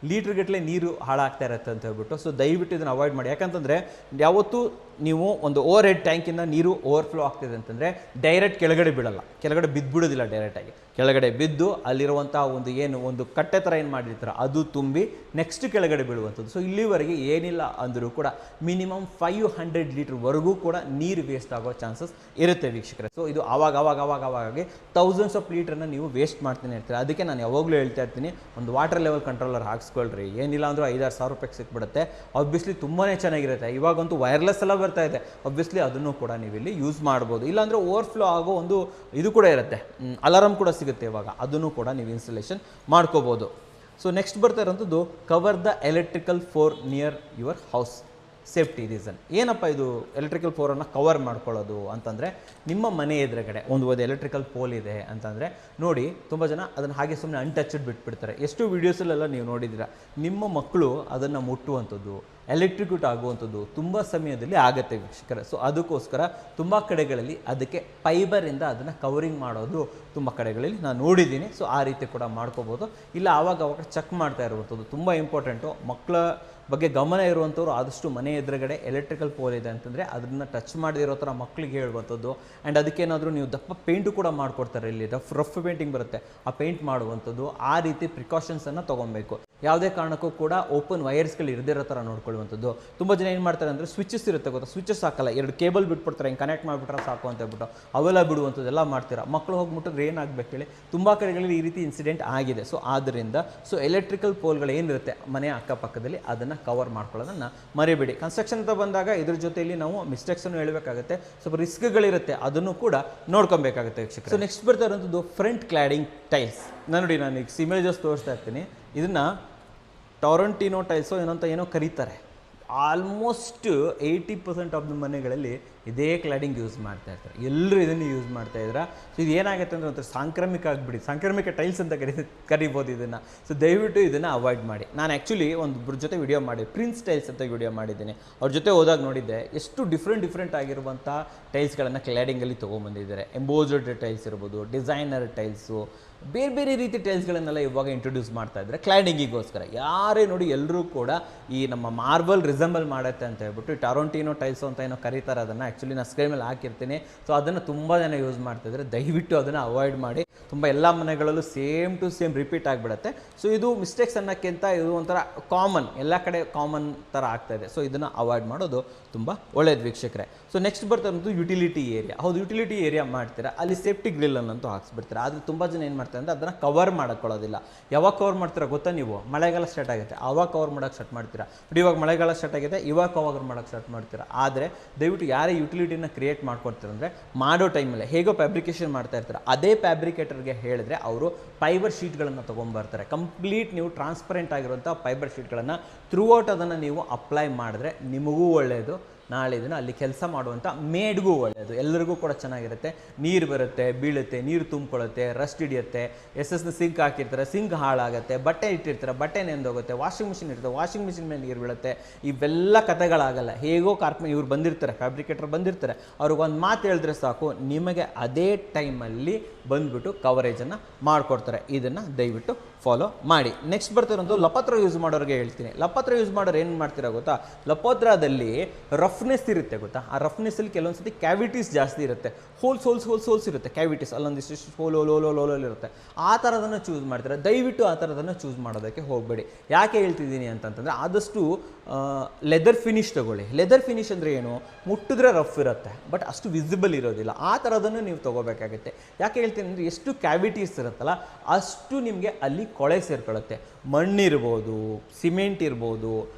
Speaker 1: ಲೀಟ್ರ್ಗಟ್ಟಲೆ ನೀರು ಹಾಳಾಗ್ತಾ ಇರುತ್ತೆ ಅಂತ ಹೇಳ್ಬಿಟ್ಟು. ಸೊ ದಯವಿಟ್ಟು ಇದನ್ನು ಅವಾಯ್ಡ್ ಮಾಡಿ. ಯಾಕಂತಂದರೆ ಯಾವತ್ತೂ ನೀವು ಒಂದು ಓವರ್ ಹೆಡ್ ಟ್ಯಾಂಕಿಂದ ನೀರು ಓವರ್ಫ್ಲೋ ಆಗ್ತಿದೆ ಅಂತಂದರೆ ಡೈರೆಕ್ಟ್ ಕೆಳಗಡೆ ಬಿಡಲ್ಲ, ಕೆಳಗಡೆ ಬಿದ್ದುಬಿಡೋದಿಲ್ಲ, ಡೈರೆಕ್ಟಾಗಿ ಕೆಳಗಡೆ ಬಿದ್ದು ಅಲ್ಲಿರುವಂಥ ಒಂದು ಕಟ್ಟೆ ಥರ ಏನು ಮಾಡಿರ್ತಾರೆ ಅದು ತುಂಬಿ ನೆಕ್ಸ್ಟ್ ಕೆಳಗಡೆ ಬೀಳುವಂಥದ್ದು. ಸೊ ಇಲ್ಲಿವರೆಗೆ ಏನಿಲ್ಲ ಅಂದರೂ ಕೂಡ ಮಿನಿಮಮ್ 500 ಲೀಟ್ರ್ವರೆಗೂ ಕೂಡ ನೀರು ವೇಸ್ಟ್ ಆಗೋ ಚಾನ್ಸಸ್ ಇರುತ್ತೆ ವೀಕ್ಷಕರೇ. ಸೊ ಇದು ಆವಾಗಾಗಿ ಥೌಸಂಡ್ಸ್ ಆಫ್ ಲೀಟ್ರನ್ನ ನೀವು ವೇಸ್ಟ್ ಮಾಡ್ತಾನೆ ಇರ್ತೀರ. ಅದಕ್ಕೆ ನಾನು ಯಾವಾಗಲೂ ಹೇಳ್ತಾ ಇರ್ತೀನಿ, ಒಂದು ವಾಟರ್ ಲೆವೆಲ್ ಕಂಟ್ರೋಲರ್ ಹಾಕ್ಸ್ಕೊಳ್ರಿ. ಏನಿಲ್ಲ ಅಂದರೂ 5-6 ಸಾವಿರ ರೂಪಾಯಿಗೆ ಸಿಕ್ಬಿಡುತ್ತೆ. ಆಬ್ವಿಯಸ್ಲಿ ತುಂಬಾ ಚೆನ್ನಾಗಿರುತ್ತೆ. ಇವಾಗಂತೂ ವೈರ್ಲೆಸ್ ಎಲ್ಲ ಬರ್ತಾ ಇದೆ, ಆಬ್ವಿಯಸ್ಲಿ ಅದನ್ನು ಕೂಡ ನೀವು ಇಲ್ಲಿ ಯೂಸ್ ಮಾಡ್ಬೋದು. ಇಲ್ಲಾಂದರೆ ಓವರ್ಫ್ಲೋ ಆಗೋ ಒಂದು ಇದು ಕೂಡ ಇರುತ್ತೆ, ಅಲಾರಮ್ ಕೂಡ ಸಿಗುತ್ತೆ ಇವಾಗ, ಅದನ್ನು ಕೂಡ ನೀವು ಇನ್ಸ್ಟಾಲೇಷನ್ ಮಾಡ್ಕೋಬೋದು. ಸೊ ನೆಕ್ಸ್ಟ್ ಬರ್ತಾ ಇರೋಂಥದ್ದು cover the electrical for near your house, safety reason. ಏನಪ್ಪ ಇದು ಎಲೆಕ್ಟ್ರಿಕಲ್ ಫೋರನ್ನು ಕವರ್ ಮಾಡ್ಕೊಳ್ಳೋದು ಅಂತಂದರೆ, ನಿಮ್ಮ ಮನೆ ಎದುರುಗಡೆ ಒಂದು ಎಲೆಕ್ಟ್ರಿಕಲ್ ಪೋಲ್ ಇದೆ ಅಂತಂದರೆ ನೋಡಿ, ತುಂಬ ಜನ ಅದನ್ನು ಹಾಗೆ ಸುಮ್ಮನೆ ಅನ್ಟಚ್ಡ್ ಬಿಟ್ಬಿಡ್ತಾರೆ. ಎಷ್ಟು ವೀಡಿಯೋಸಲ್ಲೆಲ್ಲ ನೀವು ನೋಡಿದ್ದೀರಾ, ನಿಮ್ಮ ಮಕ್ಕಳು ಅದನ್ನು ಮುಟ್ಟುವಂಥದ್ದು, ಎಲೆಕ್ಟ್ರಿಕ್ಯೂಟ್ ಆಗುವಂಥದ್ದು ತುಂಬ ಸಮಯದಲ್ಲಿ ಆಗುತ್ತೆ ವೀಕ್ಷಕರೇ. ಸೊ ಅದಕ್ಕೋಸ್ಕರ ತುಂಬ ಕಡೆಗಳಲ್ಲಿ ಅದಕ್ಕೆ ಫೈಬರಿಂದ ಅದನ್ನು ಕವರಿಂಗ್ ಮಾಡೋದು ತುಂಬ ಕಡೆಗಳಲ್ಲಿ ನಾನು ನೋಡಿದ್ದೀನಿ. ಸೊ ಆ ರೀತಿ ಕೂಡ ಮಾಡ್ಕೋಬೋದು. ಇಲ್ಲ ಆವಾಗ ಚೆಕ್ ಮಾಡ್ತಾ ಇರುವಂಥದ್ದು ತುಂಬ ಇಂಪಾರ್ಟೆಂಟು. ಮಕ್ಕಳ ಬಗ್ಗೆ ಗಮನ ಇರುವಂಥವ್ರು ಆದಷ್ಟು ಮನೆ ಎದುರುಗಡೆ ಎಲೆಕ್ಟ್ರಿಕಲ್ ಪೋಲ್ ಇದೆ ಅಂತಂದರೆ ಅದನ್ನು ಟಚ್ ಮಾಡದಿರೋ ಥರ ಮಕ್ಕಳಿಗೆ ಹೇಳುವಂಥದ್ದು. ಆ್ಯಂಡ್ ಅದಕ್ಕೇನಾದರೂ ನೀವು ದಪ್ಪ ಪೇಂಟು ಕೂಡ ಮಾಡಿಕೊಡ್ತಾರೆ, ಇಲ್ಲಿ ರಫ್ ಪೇಂಟಿಂಗ್ ಬರುತ್ತೆ, ಆ ಪೇಂಟ್ ಮಾಡುವಂಥದ್ದು. ಆ ರೀತಿ ಪ್ರಿಕಾಷನ್ಸನ್ನು ತೊಗೊಬೇಕು. ಯಾವುದೇ ಕಾರಣಕ್ಕೂ ಕೂಡ ಓಪನ್ ವೈರ್ಸ್ಗಳು ಇರದಿರೋ ಥರ ನೋಡ್ಕೊಳ್ಳುವಂಥದ್ದು. ತುಂಬ ಜನ ಏನು ಮಾಡ್ತಾರೆ ಅಂದರೆ ಸ್ವಿಚಸ್ ಇರುತ್ತೆ ಗೊತ್ತಾ, ಸ್ವಿಚಸ್ ಹಾಕಲ್ಲ, 2 ಕೇಬಲ್ ಬಿಟ್ಬಿಡ್ತಾರೆ, ಹಿಂಗೆ ಕನೆಕ್ಟ್ ಮಾಡಿಬಿಟ್ರೆ ಸಾಕು ಅಂತ ಹೇಳ್ಬಿಟ್ಟು ಅವೆಲ್ಲ ಬಿಡುವಂಥದ್ದೆಲ್ಲ ಮಾಡ್ತೀರಾ. ಮಕ್ಕಳು ಹೋಗ್ಬಿಟ್ರೆ ಏನಾಗಬೇಕು ಹೇಳಿ, ತುಂಬ ಕಡೆಗಳಲ್ಲಿ ಈ ರೀತಿ ಇನ್ಸಿಡೆಂಟ್ ಆಗಿದೆ. ಸೊ ಆದ್ದರಿಂದ ಎಲೆಕ್ಟ್ರಿಕಲ್ ಪೋಲ್ಗಳು ಏನಿರುತ್ತೆ ಮನೆಯ ಅಕ್ಕಪಕ್ಕದಲ್ಲಿ ಅದನ್ನು ಕವರ್ ಮಾಡ್ಕೊಳ್ಳೋದನ್ನು ಮರಿಬೇಡಿ. ಕನ್ಸ್ಟ್ರಕ್ಷನ್ ಅಂತ ಬಂದಾಗ ಇದ್ರ ಜೊತೆಯಲ್ಲಿ ನಾವು ಮಿಸ್ಟೇಕ್ಸನ್ನು ಹೇಳಬೇಕಾಗುತ್ತೆ, ಸ್ವಲ್ಪ ರಿಸ್ಕ್ಗಳಿರುತ್ತೆ, ಅದನ್ನು ಕೂಡ ನೋಡ್ಕೊಬೇಕಾಗುತ್ತೆ ವೀಕ್ಷಕರೇ. ಸೊ ನೆಕ್ಸ್ಟ್ ಬರ್ತಾ ಇರೋಂಥದ್ದು ಫ್ರಂಟ್ ಕ್ಲಾಡಿಂಗ್ ಟೈಲ್ಸ್. ನಾನು ಈಗ ಇಮೇಜಸ್ ತೋರಿಸ್ತಾ ಇರ್ತೀನಿ. ಇದನ್ನು ಟೊರೊಂಟಿನೋ ಟೈಲ್ಸೋ ಏನೋ ಕರೀತಾರೆ. ಆಲ್ಮೋಸ್ಟ್ 80% ಆಫ್ ದ ಮನೆಗಳಲ್ಲಿ ಇದೇ ಕ್ಲಾಡಿಂಗ್ ಯೂಸ್ ಮಾಡ್ತಾ ಇರ್ತಾರೆ, ಎಲ್ಲರೂ ಇದನ್ನು ಯೂಸ್ ಮಾಡ್ತಾ ಇದ್ದಾರೆ. ಸೊ ಇದು ಏನಾಗುತ್ತೆ ಅಂದರೆ ಒಂಥರ ಸಾಂಕ್ರಾಮಿಕ ಟೈಲ್ಸ್ ಅಂತ ಕರಿಬೋದು ಇದನ್ನು. ಸೊ ದಯವಿಟ್ಟು ಇದನ್ನು ಅವಾಯ್ಡ್ ಮಾಡಿ. ನಾನು ಆ್ಯಕ್ಚುಲಿ ಒಂದು ಜೊತೆ ವಿಡಿಯೋ ಮಾಡಿ, ಪ್ರಿನ್ಸ್ ಟೈಲ್ಸ್ ಅಂತ ವಿಡಿಯೋ ಮಾಡಿದ್ದೀನಿ. ಅವ್ರ ಜೊತೆ ಹೋದಾಗ ನೋಡಿದ್ದೆ ಎಷ್ಟು ಡಿಫ್ರೆಂಟ್ ಆಗಿರುವಂಥ ಟೈಲ್ಸ್ಗಳನ್ನು ಕ್ಲಾಡಿಂಗಲ್ಲಿ ತೊಗೊಂಬಂದಿದ್ದಾರೆ. ಎಂಬೋಸ್ಡ್ ಟೈಲ್ಸ್ ಇರ್ಬೋದು, ಡಿಸೈನರ್ ಟೈಲ್ಸು, ಬೇರೆ ರೀತಿ ಟೈಲ್ಸ್ಗಳನ್ನೆಲ್ಲ ಇವಾಗ ಇಂಟ್ರೊಡ್ಯೂಸ್ ಮಾಡ್ತಾ ಇದ್ದಾರೆ ಕ್ಲಾಡಿಂಗಿಗೋಸ್ಕರ. ಯಾರೇ ನೋಡಿ ಎಲ್ಲರೂ ಕೂಡ ಈ ನಮ್ಮ ಮಾರ್ಬಲ್ ರಿಸೆಂಬಲ್ ಮಾಡುತ್ತೆ ಅಂತ ಹೇಳ್ಬಿಟ್ಟು ಟೊರೊಂಟಿನೋ ಟೈಲ್ಸು ಅಂತ ಏನೋ ಕರೀತಾರೆ. ಅದನ್ನು ಆ್ಯಕ್ಚುಲಿ ನಾನು ಸ್ಕ್ರೀನ್ ಮೇಲೆ ಹಾಕಿರ್ತೀನಿ. ಸೊ ಅದನ್ನು ತುಂಬ ಜನ ಯೂಸ್ ಮಾಡ್ತಾಯಿದ್ದಾರೆ. ದಯವಿಟ್ಟು ಅದನ್ನು ಅವಾಯ್ಡ್ ಮಾಡಿ. ತುಂಬ ಎಲ್ಲ ಮನೆಗಳಲ್ಲೂ ಸೇಮ್ ಟು ಸೇಮ್ ರಿಪೀಟ್ ಆಗಿಬಿಡುತ್ತೆ. ಸೊ ಇದು ಮಿಸ್ಟೇಕ್ಸ್ ಅನ್ನೋಕ್ಕಿಂತ ಇದು ಒಂಥರ ಕಾಮನ್, ಎಲ್ಲ ಕಡೆ ಕಾಮನ್ ಥರ ಆಗ್ತಾಯಿದೆ. ಸೊ ಇದನ್ನು ಅವಾಯ್ಡ್ ಮಾಡೋದು ತುಂಬ ಒಳ್ಳೆಯದು ವೀಕ್ಷಕರೇ. ಸೊ ನೆಕ್ಸ್ಟ್ ಬರ್ತಾ ಇರೋದು ಯುಟಿಲಿಟಿ ಏರಿಯಾ. ಹೌದು, ಯುಟಿಲಿಟಿ ಏರಿಯಾ ಮಾಡ್ತೀರಾ, ಅಲ್ಲಿ ಸೇಫ್ಟಿ ಗ್ರಿಲ್ಲನ್ನಂತೂ ಹಾಕ್ಸ್ಬಿಡ್ತೀರಾ. ಆದರೆ ತುಂಬ ಜನ ಏನು ಮಾಡ್ತಾರೆ ಅಂದರೆ ಅದನ್ನು ಕವರ್ ಮಾಡೋಕ್ಕೊಳ್ಳೋದಿಲ್ಲ. ಯಾವಾಗ ಕವರ್ ಮಾಡ್ತೀರಾ ಗೊತ್ತಾ, ನೀವು ಮಳೆಗಾಲ ಸ್ಟಾರ್ಟ್ ಆಗುತ್ತೆ ಆವಾಗ ಕವರ್ ಮಾಡೋಕ್ಕೆ ಸ್ಟಾರ್ಟ್ ಮಾಡ್ತೀರಾ. ಬಟ್ ಇವಾಗ ಮಳೆಗಾಲ ಸ್ಟಾರ್ಟ್ ಆಗಿದೆ, ಇವಾಗ ಕವರ್ ಮಾಡೋಕ್ಕೆ ಸ್ಟಾರ್ಟ್ ಮಾಡ್ತೀರಾ. ಆದರೆ ದಯವಿಟ್ಟು ಯಾರೇ ಯುಟಿಲಿಟಿನ ಕ್ರಿಯೇಟ್ ಮಾಡ್ಕೊಡ್ತಾರೆ ಅಂದರೆ ಮಾಡೋ ಟೈಮಲ್ಲಿ ಹೇಗೋ ಫ್ಯಾಬ್ರಿಕೇಷನ್ ಮಾಡ್ತಾ ಇರ್ತಾರೆ, ಅದೇ ಫ್ಯಾಬ್ರಿಕೇಟರ್ಗೆ ಹೇಳಿದ್ರೆ ಅವರು ಫೈಬರ್ ಶೀಟ್ಗಳನ್ನು ತೊಗೊಂಬರ್ತಾರೆ. ಕಂಪ್ಲೀಟ್ ನೀವು ಟ್ರಾನ್ಸ್ಪರೆಂಟ್ ಆಗಿರುವಂಥ ಫೈಬರ್ ಶೀಟ್ಗಳನ್ನು ಥ್ರೂಔಟ್ ಅದನ್ನು ನೀವು ಅಪ್ಲೈ ಮಾಡಿದ್ರೆ ನಿಮಗೂ ಒಳ್ಳೆಯದು, ನಾಳೆ ದಿನ ಅಲ್ಲಿ ಕೆಲಸ ಮಾಡುವಂಥ ಮೇಡ್ಗೂ ಒಳ್ಳೆಯದು, ಎಲ್ಲರಿಗೂ ಕೂಡ ಚೆನ್ನಾಗಿರುತ್ತೆ. ನೀರು ಬರುತ್ತೆ, ಬೀಳುತ್ತೆ, ನೀರು ತುಂಬಿಕೊಳ್ಳುತ್ತೆ, ರಸ್ಟ್ ಹಿಡಿಯುತ್ತೆ. ಎಷ್ಟೆಷ್ಟು ಸಿಂಕ್ ಹಾಕಿರ್ತಾರೆ, ಸಿಂಕ್ ಹಾಳಾಗುತ್ತೆ, ಬಟ್ಟೆ ಇಟ್ಟಿರ್ತಾರೆ, ಬಟ್ಟೆ ನೆಂದೋಗುತ್ತೆ, ವಾಷಿಂಗ್ ಮಿಷಿನ್ ಇರ್ತದೆ, ವಾಷಿಂಗ್ ಮಿಷಿನ್ ಮೇಲೆ ನೀರು ಬೀಳುತ್ತೆ. ಇವೆಲ್ಲ ಕಥೆಗಳಾಗಲ್ಲ. ಹೇಗೋ ಇವ್ರು ಬಂದಿರ್ತಾರೆ, ಫ್ಯಾಬ್ರಿಕೇಟರ್ ಬಂದಿರ್ತಾರೆ, ಅವ್ರಿಗೆ ಒಂದು ಮಾತು ಹೇಳಿದ್ರೆ ಸಾಕು, ನಿಮಗೆ ಅದೇ ಟೈಮಲ್ಲಿ ಬಂದುಬಿಟ್ಟು ಕವರೇಜನ್ನು ಮಾಡಿಕೊಡ್ತಾರೆ. ಇದನ್ನು ದಯವಿಟ್ಟು ಫಾಲೋ ಮಾಡಿ. ನೆಕ್ಸ್ಟ್ ಬರ್ತಿರೋದು ಲಪತ್ರ ಯೂಸ್ ಮಾಡೋರಿಗೆ ಹೇಳ್ತೀನಿ. ಲಪತ್ರ ಯೂಸ್ ಮಾಡೋರು ಏನು ಮಾಡ್ತೀರಾ ಗೊತ್ತಾ, ಲಪತ್ರದಲ್ಲಿ ರಫ್ನೆಸ್ ಇರುತ್ತೆ ಗೊತ್ತಾ, ಆ ರಫ್ನೆಸ್ಸಲ್ಲಿ ಕೆಲವೊಂದು ಸತಿ ಕ್ಯಾವಿಟೀಸ್ ಜಾಸ್ತಿ ಇರುತ್ತೆ, ಹೋಲ್ಸ್ ಇರುತ್ತೆ, ಕ್ಯಾವಿಟೀಸ್ ಅಲ್ಲೊಂದಿಷ್ಟು ಹೋಲ್ ಇರುತ್ತೆ. ಆ ಥರದನ್ನು ಚೂಸ್ ಮಾಡ್ತೀರಾ. ದಯವಿಟ್ಟು ಆ ಥರದನ್ನು ಚೂಸ್ ಮಾಡೋದಕ್ಕೆ ಹೋಗಬೇಡಿ. ಯಾಕೆ ಹೇಳ್ತಿದ್ದೀನಿ ಅಂತಂತಂದರೆ, ಆದಷ್ಟು ಲೆದರ್ ಫಿನಿಶ್ ತೊಗೊಳ್ಳಿ. ಲೆದರ್ ಫಿನಿಶ್ ಅಂದರೆ ಏನು, ಮುಟ್ಟಿದ್ರೆ ರಫ್ ಇರುತ್ತೆ ಬಟ್ ಅಷ್ಟು ವಿಸಿಬಲ್ ಇರೋದಿಲ್ಲ. ಆ ಥರದನ್ನು ನೀವು ತೊಗೋಬೇಕಾಗುತ್ತೆ. ಯಾಕೆ ಹೇಳ್ತೀನಿ ಅಂದರೆ, ಎಷ್ಟು ಕ್ಯಾವಿಟೀಸ್ ಇರುತ್ತಲ್ಲ ಅಷ್ಟು ನಿಮಗೆ ಅಲ್ಲಿ ಕೊಳೆ ಸೇರ್ಕೊಳ್ಳುತ್ತೆ. ಮಣ್ಣಿರ್ಬೋದು, ಸಿಮೆಂಟ್ ಇರ್ಬೋದು,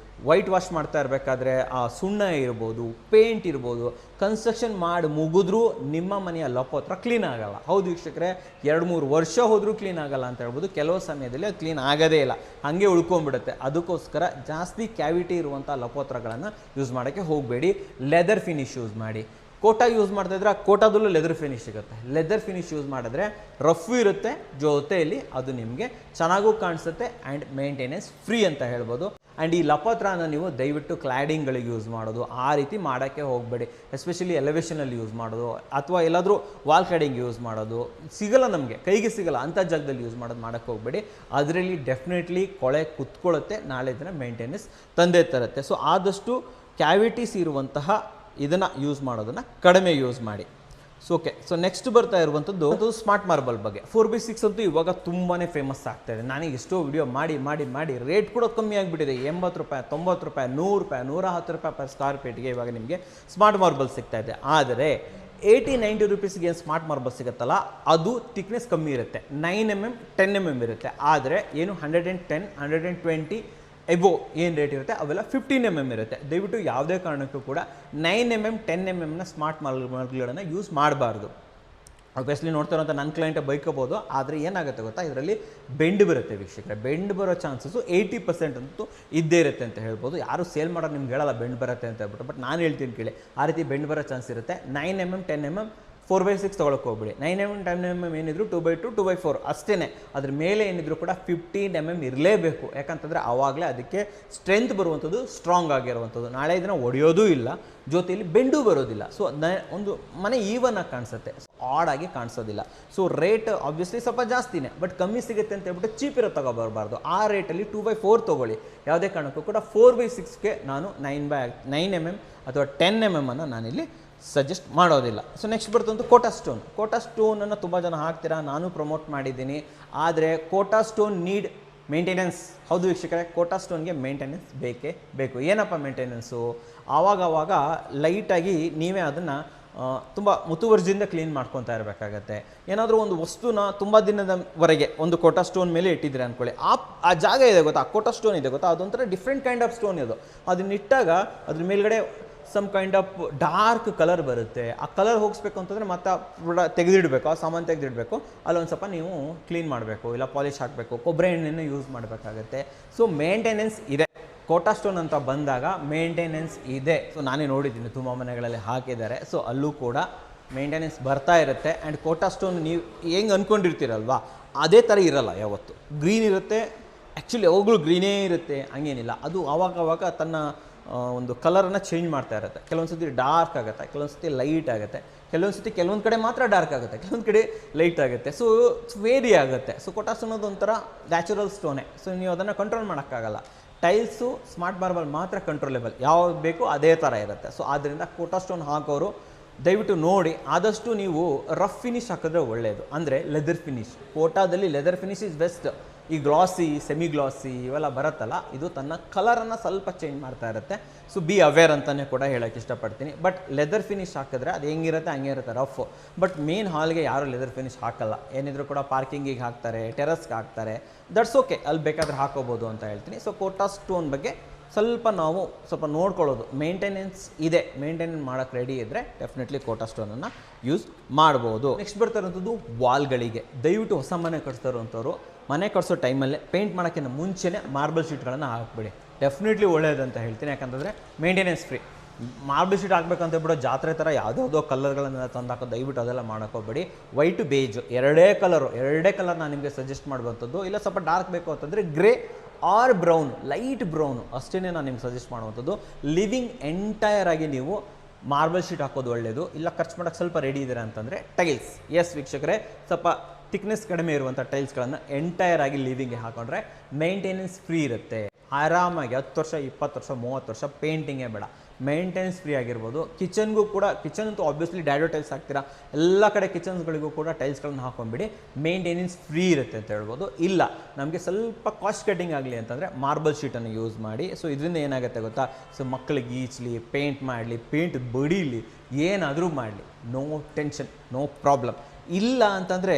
Speaker 1: ವೈಟ್ ವಾಶ್ ಮಾಡ್ತಾ ಇರಬೇಕಾದ್ರೆ ಆ ಸುಣ್ಣ ಇರ್ಬೋದು, ಪೇಂಟ್ ಇರ್ಬೋದು, ಕನ್ಸ್ಟ್ರಕ್ಷನ್ ಮಾಡಿ ಮುಗಿದ್ರೂ ನಿಮ್ಮ ಮನೆಯ ಲಪೋತ್ರ ಕ್ಲೀನ್ ಆಗಲ್ಲ. ಹೌದು ವೀಕ್ಷಕರೇ, 2-3 ವರ್ಷ ಹೋದರೂ ಕ್ಲೀನ್ ಆಗಲ್ಲ ಅಂತ ಹೇಳ್ಬೋದು. ಕೆಲವು ಸಮಯದಲ್ಲಿ ಅದು ಕ್ಲೀನ್ ಆಗೋದೇ ಇಲ್ಲ, ಹಾಗೆ ಉಳ್ಕೊಂಡ್ಬಿಡುತ್ತೆ. ಅದಕ್ಕೋಸ್ಕರ ಜಾಸ್ತಿ ಕ್ಯಾವಿಟಿ ಇರುವಂಥ ಲಪೋತ್ರಗಳನ್ನು ಯೂಸ್ ಮಾಡೋಕ್ಕೆ ಹೋಗಬೇಡಿ. ಲೆದರ್ ಫಿನಿಶ್ ಯೂಸ್ ಮಾಡಿ. ಕೋಟಾ ಯೂಸ್ ಮಾಡ್ತಾಯಿದ್ರೆ ಆ ಕೋಟಾದಲ್ಲೂ ಲೆದರ್ ಫಿನಿಶ್ ಸಿಗುತ್ತೆ. ಲೆದರ್ ಫಿನಿಶ್ ಯೂಸ್ ಮಾಡಿದ್ರೆ ರಫ್ ಇರುತ್ತೆ, ಜೊತೆಯಲ್ಲಿ ಅದು ನಿಮಗೆ ಚೆನ್ನಾಗೂ ಕಾಣಿಸುತ್ತೆ ಆ್ಯಂಡ್ ಮೇಂಟೆನೆನ್ಸ್ ಫ್ರೀ ಅಂತ ಹೇಳ್ಬೋದು. ಆ್ಯಂಡ್ ಈ ಲಪತ್ರನ ನೀವು ದಯವಿಟ್ಟು ಕ್ಲಾಡಿಂಗ್ಗಳಿಗೆ ಯೂಸ್ ಮಾಡೋದು ಆ ರೀತಿ ಮಾಡೋಕ್ಕೆ ಹೋಗಬೇಡಿ. ಎಸ್ಪೆಷಲಿ ಎಲಿವೇಷನಲ್ಲಿ ಯೂಸ್ ಮಾಡೋದು ಅಥವಾ ಎಲ್ಲಾದರೂ ವಾಲ್ ಕ್ಲಾಡಿಂಗ್ ಯೂಸ್ ಮಾಡೋದು ಸಿಗಲ್ಲ, ನಮಗೆ ಕೈಗೆ ಸಿಗಲ್ಲ ಅಂಥ ಜಾಗದಲ್ಲಿ ಯೂಸ್ ಮಾಡೋಕ್ಕೆ ಹೋಗಬೇಡಿ. ಅದರಲ್ಲಿ ಡೆಫಿನೆಟ್ಲಿ ಕೊಳೆ ಕುತ್ಕೊಳ್ಳುತ್ತೆ, ನಾಳೆ ದಿನ ಮೇಂಟೆನೆನ್ಸ್ ತಂದೆ ತರುತ್ತೆ. ಸೊ ಆದಷ್ಟು ಕ್ಯಾವಿಟೀಸ್ ಇರುವಂತಹ ಇದನ್ನು ಯೂಸ್ ಮಾಡೋದನ್ನು ಕಡಿಮೆ ಯೂಸ್ ಮಾಡಿ. ಸೊ ನೆಕ್ಸ್ಟ್ ಬರ್ತಾ ಇರುವಂಥದ್ದು ಸ್ಮಾರ್ಟ್ ಮಾರ್ಬಲ್ ಬಗ್ಗೆ. 4x6 ಅಂತೂ ಇವಾಗ ತುಂಬಾ ಫೇಮಸ್ ಆಗ್ತಾ ಇದೆ. ನನಗೆ ಎಷ್ಟೋ ವಿಡಿಯೋ ಮಾಡಿ ರೇಟ್ ಕೂಡ ಕಮ್ಮಿ ಆಗಿಬಿಟ್ಟಿದೆ. 80 ರೂಪಾಯಿ, 90 ರೂಪಾಯಿ, 100 ರೂಪಾಯಿ, 110 ರೂಪಾಯಿ ಪರ್ ಸ್ಕ್ವೇರ್ ಫೀಟ್ಗೆ ಇವಾಗ ನಿಮಗೆ ಸ್ಮಾರ್ಟ್ ಮಾರ್ಬಲ್ ಸಿಗ್ತಾ ಇದೆ. ಆದರೆ 80-90 ರುಪೀಸ್ಗೆ ಏನು ಸ್ಮಾರ್ಟ್ ಮಾರ್ಬಲ್ ಸಿಗುತ್ತಲ್ಲ ಅದು ಥಿಕ್ನೆಸ್ ಕಮ್ಮಿ ಇರುತ್ತೆ. 9 mm 10 mm ಇರುತ್ತೆ. ಆದರೆ ಏನು 110, 120 ಎಬೋ ಏನು ರೇಟ್ ಇರುತ್ತೆ ಅವೆಲ್ಲ 15 mm ಇರುತ್ತೆ. ದಯವಿಟ್ಟು ಯಾವುದೇ ಕಾರಣಕ್ಕೂ ಕೂಡ 9 mm 10 mm ಸ್ಮಾರ್ಟ್ ಮಾರ್ಬಲ್ಗಳನ್ನು ಯೂಸ್ ಮಾಡಬಾರ್ದು. ಆಬ್ವಿಯಸ್ಲಿ ನೋಡ್ತಾ ಇರೋಂಥ ನನ್ನ ಕ್ಲೈಂಟ್ ಬೈಕೋಬೋದು, ಆದರೆ ಏನಾಗುತ್ತೆ ಗೊತ್ತಾ, ಇದರಲ್ಲಿ ಬೆಂಡ್ ಬರುತ್ತೆ ವೀಕ್ಷಕರೇ. ಬೆಂಡ್ ಬರೋ ಚಾನ್ಸಸ್ಸು 80% ಅಂತೂ ಇದ್ದೇ ಇರುತ್ತೆ ಅಂತ ಹೇಳ್ಬೋದು. ಯಾರು ಸೇಲ್ ಮಾಡೋದು ನಿಮ್ಗೆ ಹೇಳಲ್ಲ ಬೆಂಡ್ ಬರುತ್ತೆ ಅಂತ ಹೇಳ್ಬಿಟ್ಟು, ಬಟ್ ನಾನು ಹೇಳ್ತೀನಿ ಕೇಳಿ, ಆ ರೀತಿ ಬೆಂಡ್ ಬರೋ ಚಾನ್ಸ್ ಇರುತ್ತೆ. 9 mm 10 mm 4x6 ತೊಗೊಳಕ್ಕೆ ಹೋಗ್ಬಿಡಿ. 9 mm 10 mm ಏನಿದ್ರು 2x2 2x4 ಅಷ್ಟೇ. ಅದ್ರ ಮೇಲೆ ಏನಿದ್ರು ಕೂಡ 15 mm ಇರಲೇಬೇಕು. ಯಾಕಂತಂದರೆ ಆವಾಗಲೇ ಅದಕ್ಕೆ ಸ್ಟ್ರೆಂತ್ ಬರುವಂಥದ್ದು, ಸ್ಟ್ರಾಂಗ್ ಆಗಿರುವಂಥದ್ದು. ನಾಳೆ ಇದನ್ನು ಒಡೆಯೋದೂ ಇಲ್ಲ, ಜೊತೆಯಲ್ಲಿ ಬೆಂಡೂ ಬರೋದಿಲ್ಲ. ಸೊ ಒಂದು ಮನೆ ಈವನ್ ಆಗಿ ಕಾಣಿಸುತ್ತೆ, ಆಡ್ ಆಗಿ ಕಾಣಿಸೋದಿಲ್ಲ. ಸೊ ರೇಟ್ ಆಬ್ವಿಯಸ್ಲಿ ಸ್ವಲ್ಪ ಜಾಸ್ತಿನೇ, ಬಟ್ ಕಮ್ಮಿ ಸಿಗುತ್ತೆ ಅಂತ ಹೇಳ್ಬಿಟ್ಟು ಚೀಪ್ ಇರೋ ತಗೋಬಾರ್ದು. ಆ ರೇಟಲ್ಲಿ 2x4 ತೊಗೊಳ್ಳಿ. ಯಾವುದೇ ಕಾರಣಕ್ಕೂ ಕೂಡ 4x6ಗೆ ನಾನು 9 mm ಅಥವಾ 10 mm ಅನ್ನು ನಾನಿಲ್ಲಿ ಸಜೆಸ್ಟ್ ಮಾಡೋದಿಲ್ಲ. ಸೊ ನೆಕ್ಸ್ಟ್ ಬರ್ತಂತೂ ಕೋಟಾ ಸ್ಟೋನನ್ನು ತುಂಬ ಜನ ಹಾಕ್ತೀರಾ, ನಾನು ಪ್ರಮೋಟ್ ಮಾಡಿದ್ದೀನಿ. ಆದರೆ ಕೋಟಾ ಸ್ಟೋನ್ ನೀಡ್ ಮೇಂಟೆನೆನ್ಸ್. ಹೌದು ವೀಕ್ಷಕರೇ, ಕೋಟಾ ಸ್ಟೋನ್ಗೆ ಮೇಂಟೆನೆನ್ಸ್ ಬೇಕೇ ಬೇಕು. ಏನಪ್ಪ ಮೇಂಟೆನೆನ್ಸು, ಆವಾಗ ಲೈಟಾಗಿ ನೀವೇ ಅದನ್ನು ತುಂಬ ಮುತುವರ್ಜಿಯಿಂದ ಕ್ಲೀನ್ ಮಾಡ್ಕೊತಾ ಇರಬೇಕಾಗತ್ತೆ. ಏನಾದರೂ ಒಂದು ವಸ್ತುನ ತುಂಬ ದಿನದವರೆಗೆ ಒಂದು ಕೋಟಾ ಸ್ಟೋನ್ ಮೇಲೆ ಇಟ್ಟಿದ್ದೀರಿ ಅಂದ್ಕೊಳ್ಳಿ, ಆ ಜಾಗ ಇದೆ ಗೊತ್ತಾ, ಆ ಕೋಟಾ ಸ್ಟೋನ್ ಇದೆ ಗೊತ್ತಾ, ಅದೊಂಥರ ಡಿಫ್ರೆಂಟ್ ಕೈಂಡ್ ಆಫ್ ಸ್ಟೋನ್ ಇದು. ಅದನ್ನಿಟ್ಟಾಗ ಅದ್ರ ಮೇಲ್ಗಡೆ some kind of dark colour ಬರುತ್ತೆ. ಆ ಕಲರ್ ಹೋಗಿಸ್ಬೇಕು ಅಂತಂದರೆ ಮತ್ತೆ ತೆಗೆದಿಡಬೇಕು, ಆ ಸಾಮಾನು ತೆಗೆದಿಡಬೇಕು. ಅಲ್ಲೊಂದು ಸ್ವಲ್ಪ ನೀವು ಕ್ಲೀನ್ ಮಾಡಬೇಕು, ಇಲ್ಲ ಪಾಲಿಶ್ ಹಾಕಬೇಕು, ಕೊಬ್ಬರಿ ಎಣ್ಣೆಯನ್ನು ಯೂಸ್ ಮಾಡಬೇಕಾಗತ್ತೆ. ಸೊ ಮೇಂಟೆನೆನ್ಸ್ ಇದೆ. ಕೋಟಾ ಸ್ಟೋನ್ ಅಂತ ಬಂದಾಗ ಮೇಂಟೆನೆನ್ಸ್ ಇದೆ. ಸೊ ನಾನೇ ನೋಡಿದ್ದೀನಿ, ತುಂಬ ಮನೆಗಳಲ್ಲಿ ಹಾಕಿದ್ದಾರೆ. ಸೊ ಅಲ್ಲೂ ಕೂಡ ಮೇಂಟೆನೆನ್ಸ್ ಬರ್ತಾ ಇರುತ್ತೆ. ಆ್ಯಂಡ್ ಕೋಟಾ ಸ್ಟೋನ್ ನೀವು ಹೆಂಗೆ ಅಂದ್ಕೊಂಡಿರ್ತೀರಲ್ವಾ ಅದೇ ಥರ ಇರಲ್ಲ. ಯಾವತ್ತು ಗ್ರೀನ್ ಇರುತ್ತೆ, ಆ್ಯಕ್ಚುಲಿ ಯಾವಾಗಲೂ ಗ್ರೀನೇ ಇರುತ್ತೆ, ಹಂಗೇನಿಲ್ಲ. ಅದು ಆವಾಗ ತನ್ನ ಒಂದು ಕಲರನ್ನು ಚೇಂಜ್ ಮಾಡ್ತಾ ಇರುತ್ತೆ. ಕೆಲವೊಂದು ಸತಿ ಡಾರ್ಕ್ ಆಗುತ್ತೆ, ಕೆಲವೊಂದು ಸತಿ ಲೈಟ್ ಆಗುತ್ತೆ, ಕೆಲವೊಂದು ಕಡೆ ಮಾತ್ರ ಡಾರ್ಕ್ ಆಗುತ್ತೆ, ಕೆಲವೊಂದು ಕಡೆ ಲೈಟ್ ಆಗುತ್ತೆ. ಸೊ ವೇರಿ ಆಗುತ್ತೆ. ಸೊ ಕೋಟಾ ಸ್ಟೋನ್ ಅದೊಂಥರ ನ್ಯಾಚುರಲ್ ಸ್ಟೋನೇ. ಸೊ ನೀವು ಅದನ್ನು ಕಂಟ್ರೋಲ್ ಮಾಡೋಕ್ಕಾಗಲ್ಲ. ಟೈಲ್ಸು ಸ್ಮಾರ್ಟ್ ಮಾರ್ಬಲ್ ಮಾತ್ರ ಕಂಟ್ರೋಲೇಬಲ್, ಯಾವ್ದು ಬೇಕು ಅದೇ ಥರ ಇರುತ್ತೆ. ಸೊ ಆದ್ದರಿಂದ ಕೋಟಾ ಸ್ಟೋನ್ ಹಾಕೋರು ದಯವಿಟ್ಟು ನೋಡಿ, ಆದಷ್ಟು ನೀವು ರಫ್ ಫಿನಿಶ್ ಹಾಕಿದ್ರೆ ಒಳ್ಳೆಯದು. ಅಂದರೆ ಲೆದರ್ ಫಿನಿಶ್, ಕೋಟಾದಲ್ಲಿ ಲೆದರ್ ಫಿನಿಶ್ ಇಸ್ ಬೆಸ್ಟ್. ಈ ಗ್ಲಾಸಿ, ಸೆಮಿ ಗ್ಲಾಸಿ ಇವೆಲ್ಲ ಬರುತ್ತಲ್ಲ, ಇದು ತನ್ನ ಕಲರನ್ನು ಸ್ವಲ್ಪ ಚೇಂಜ್ ಮಾಡ್ತಾ ಇರುತ್ತೆ. ಸೊ ಬಿ ಅವೇರ್ ಅಂತಲೇ ಕೂಡ ಹೇಳೋಕ್ಕೆ ಇಷ್ಟಪಡ್ತೀನಿ. ಬಟ್ ಲೆದರ್ ಫಿನಿಶ್ ಹಾಕಿದ್ರೆ ಅದು ಹೆಂಗಿರುತ್ತೆ ಹಂಗೆ ಇರುತ್ತೆ ರಫ್. ಬಟ್ ಮೇನ್ ಹಾಲ್ಗೆ ಯಾರು ಲೆದರ್ ಫಿನಿಶ್ ಹಾಕಲ್ಲ. ಏನಿದ್ರು ಕೂಡ ಪಾರ್ಕಿಂಗಿಗೆ ಹಾಕ್ತಾರೆ, ಟೆರಸ್ಗೆ ಹಾಕ್ತಾರೆ, ದಟ್ಸ್ ಓಕೆ, ಅಲ್ಲಿ ಬೇಕಾದ್ರೆ ಹಾಕೋಬೋದು ಅಂತ ಹೇಳ್ತೀನಿ. ಸೊ ಕೋಟಾ ಸ್ಟೋನ್ ಬಗ್ಗೆ ನಾವು ಸ್ವಲ್ಪ ನೋಡ್ಕೊಳ್ಳೋದು, ಮೇಂಟೆನೆನ್ಸ್ ಇದೆ, ಮೇಂಟೈನ್ ಮಾಡೋಕ್ಕೆ ರೆಡಿ ಇದ್ದರೆ ಡೆಫಿನೆಟ್ಲಿ ಕೋಟಾ ಸ್ಟೋನನ್ನು ಯೂಸ್ ಮಾಡ್ಬೋದು. ನೆಕ್ಸ್ಟ್ ಬರ್ತಾ ಇರೋಂಥದ್ದು ವಾಲ್ಗಳಿಗೆ. ದಯವಿಟ್ಟು ಹೊಸ ಮನೆ ಕಟ್ಸ್ತಾ ಇರೋಂಥವ್ರು ಮನೆ ಕಟ್ಸೋ ಟೈಮಲ್ಲೇ ಪೇಂಟ್ ಮಾಡೋಕ್ಕಿಂತ ಮುಂಚೆನೇ ಮಾರ್ಬಲ್ ಶೀಟ್ಗಳನ್ನು ಹಾಕ್ಬಿಡಿ. ಡೆಫಿನೆಟ್ಲಿ ಒಳ್ಳೆಯದಂತ ಹೇಳ್ತೀನಿ. ಯಾಕಂತಂದರೆ ಮೇಂಟೆನೆನ್ಸ್ ಫ್ರೀ. ಮಾರ್ಬಲ್ ಶೀಟ್ ಹಾಕ್ಬೇಕಂತ ಬಿಡೋ ಜಾತ್ರೆ ಥರ ಯಾವುದೋ ಕಲರ್ಗಳನ್ನು ತಂದು ಹಾಕೋ, ದಯವಿಟ್ಟು ಅದೆಲ್ಲ ಮಾಡೋಕ್ಕೋಗ್ಬೇಡಿ. ವೈಟು ಬೇಜು ಎರಡೇ ಕಲರ್ ನಾನು ನಿಮಗೆ ಸಜೆಸ್ಟ್ ಮಾಡುವಂಥದ್ದು. ಇಲ್ಲ ಸ್ವಲ್ಪ ಡಾರ್ಕ್ ಬೇಕು ಅಂತಂದರೆ grey or brown, light brown ಅಷ್ಟೇ ನಾನು ನಿಮ್ಗೆ ಸಜೆಸ್ಟ್ ಮಾಡುವಂಥದ್ದು. ಲಿವಿಂಗ್ ಎಂಟೈರ್ ಆಗಿ ನೀವು ಮಾರ್ಬಲ್ ಶೀಟ್ ಹಾಕೋದು ಒಳ್ಳೆಯದು. ಇಲ್ಲ ಖರ್ಚು ಮಾಡೋಕ್ಕೆ ಸ್ವಲ್ಪ ರೆಡಿ ಇದ್ದೀರಾ ಅಂತಂದರೆ ಟೈಲ್ಸ್. ಎಸ್ ವೀಕ್ಷಕರೇ, ಸ್ವಲ್ಪ ಥಿಕ್ನೆಸ್ ಕಡಿಮೆ ಇರುವಂಥ ಟೈಲ್ಸ್ಗಳನ್ನು ಎಂಟೈರ್ ಆಗಿ ಲಿವಿಂಗ್ಗೆ ಹಾಕೊಂಡ್ರೆ ಮೇಂಟೆನೆನ್ಸ್ ಫ್ರೀ ಇರುತ್ತೆ. ಆರಾಮಾಗಿ 10 ವರ್ಷ 20 ವರ್ಷ 30 ವರ್ಷ ಪೇಂಟಿಂಗೇ ಬೇಡ, ಮೇಂಟೆನೆನ್ಸ್ ಫ್ರೀ ಆಗಿರ್ಬೋದು. ಕಿಚನ್ಗೂ ಕೂಡ, ಕಿಚನ್ ಅಂತೂ ಆಬ್ವಿಯಸ್ಲಿ ಡ್ಯಾಡೋ ಟೈಲ್ಸ್ ಹಾಕ್ತೀರಾ, ಎಲ್ಲ ಕಡೆ ಕಿಚನ್ಸ್ಗಳಿಗೂ ಕೂಡ ಟೈಲ್ಸ್ಗಳನ್ನ ಹಾಕೊಂಡ್ಬಿಡಿ, ಮೇಂಟೆನೆನ್ಸ್ ಫ್ರೀ ಇರುತ್ತೆ ಅಂತ ಹೇಳ್ಬೋದು. ಇಲ್ಲ ನಮಗೆ ಸ್ವಲ್ಪ ಕಾಸ್ಟ್ ಕಟ್ಟಿಂಗ್ ಆಗಲಿ ಅಂತಂದರೆ ಮಾರ್ಬಲ್ ಶೀಟನ್ನು ಯೂಸ್ ಮಾಡಿ. ಸೊ ಇದರಿಂದ ಏನಾಗುತ್ತೆ ಗೊತ್ತಾ, ಸೊ ಮಕ್ಕಳಿಗೆ ಈಚಲಿ, ಪೇಂಟ್ ಮಾಡಲಿ, ಪೇಂಟ್ ಬಡೀಲಿ, ಏನಾದರೂ ಮಾಡಲಿ, ನೋ ಟೆನ್ಷನ್, ನೋ ಪ್ರಾಬ್ಲಮ್. ಇಲ್ಲ ಅಂತಂದರೆ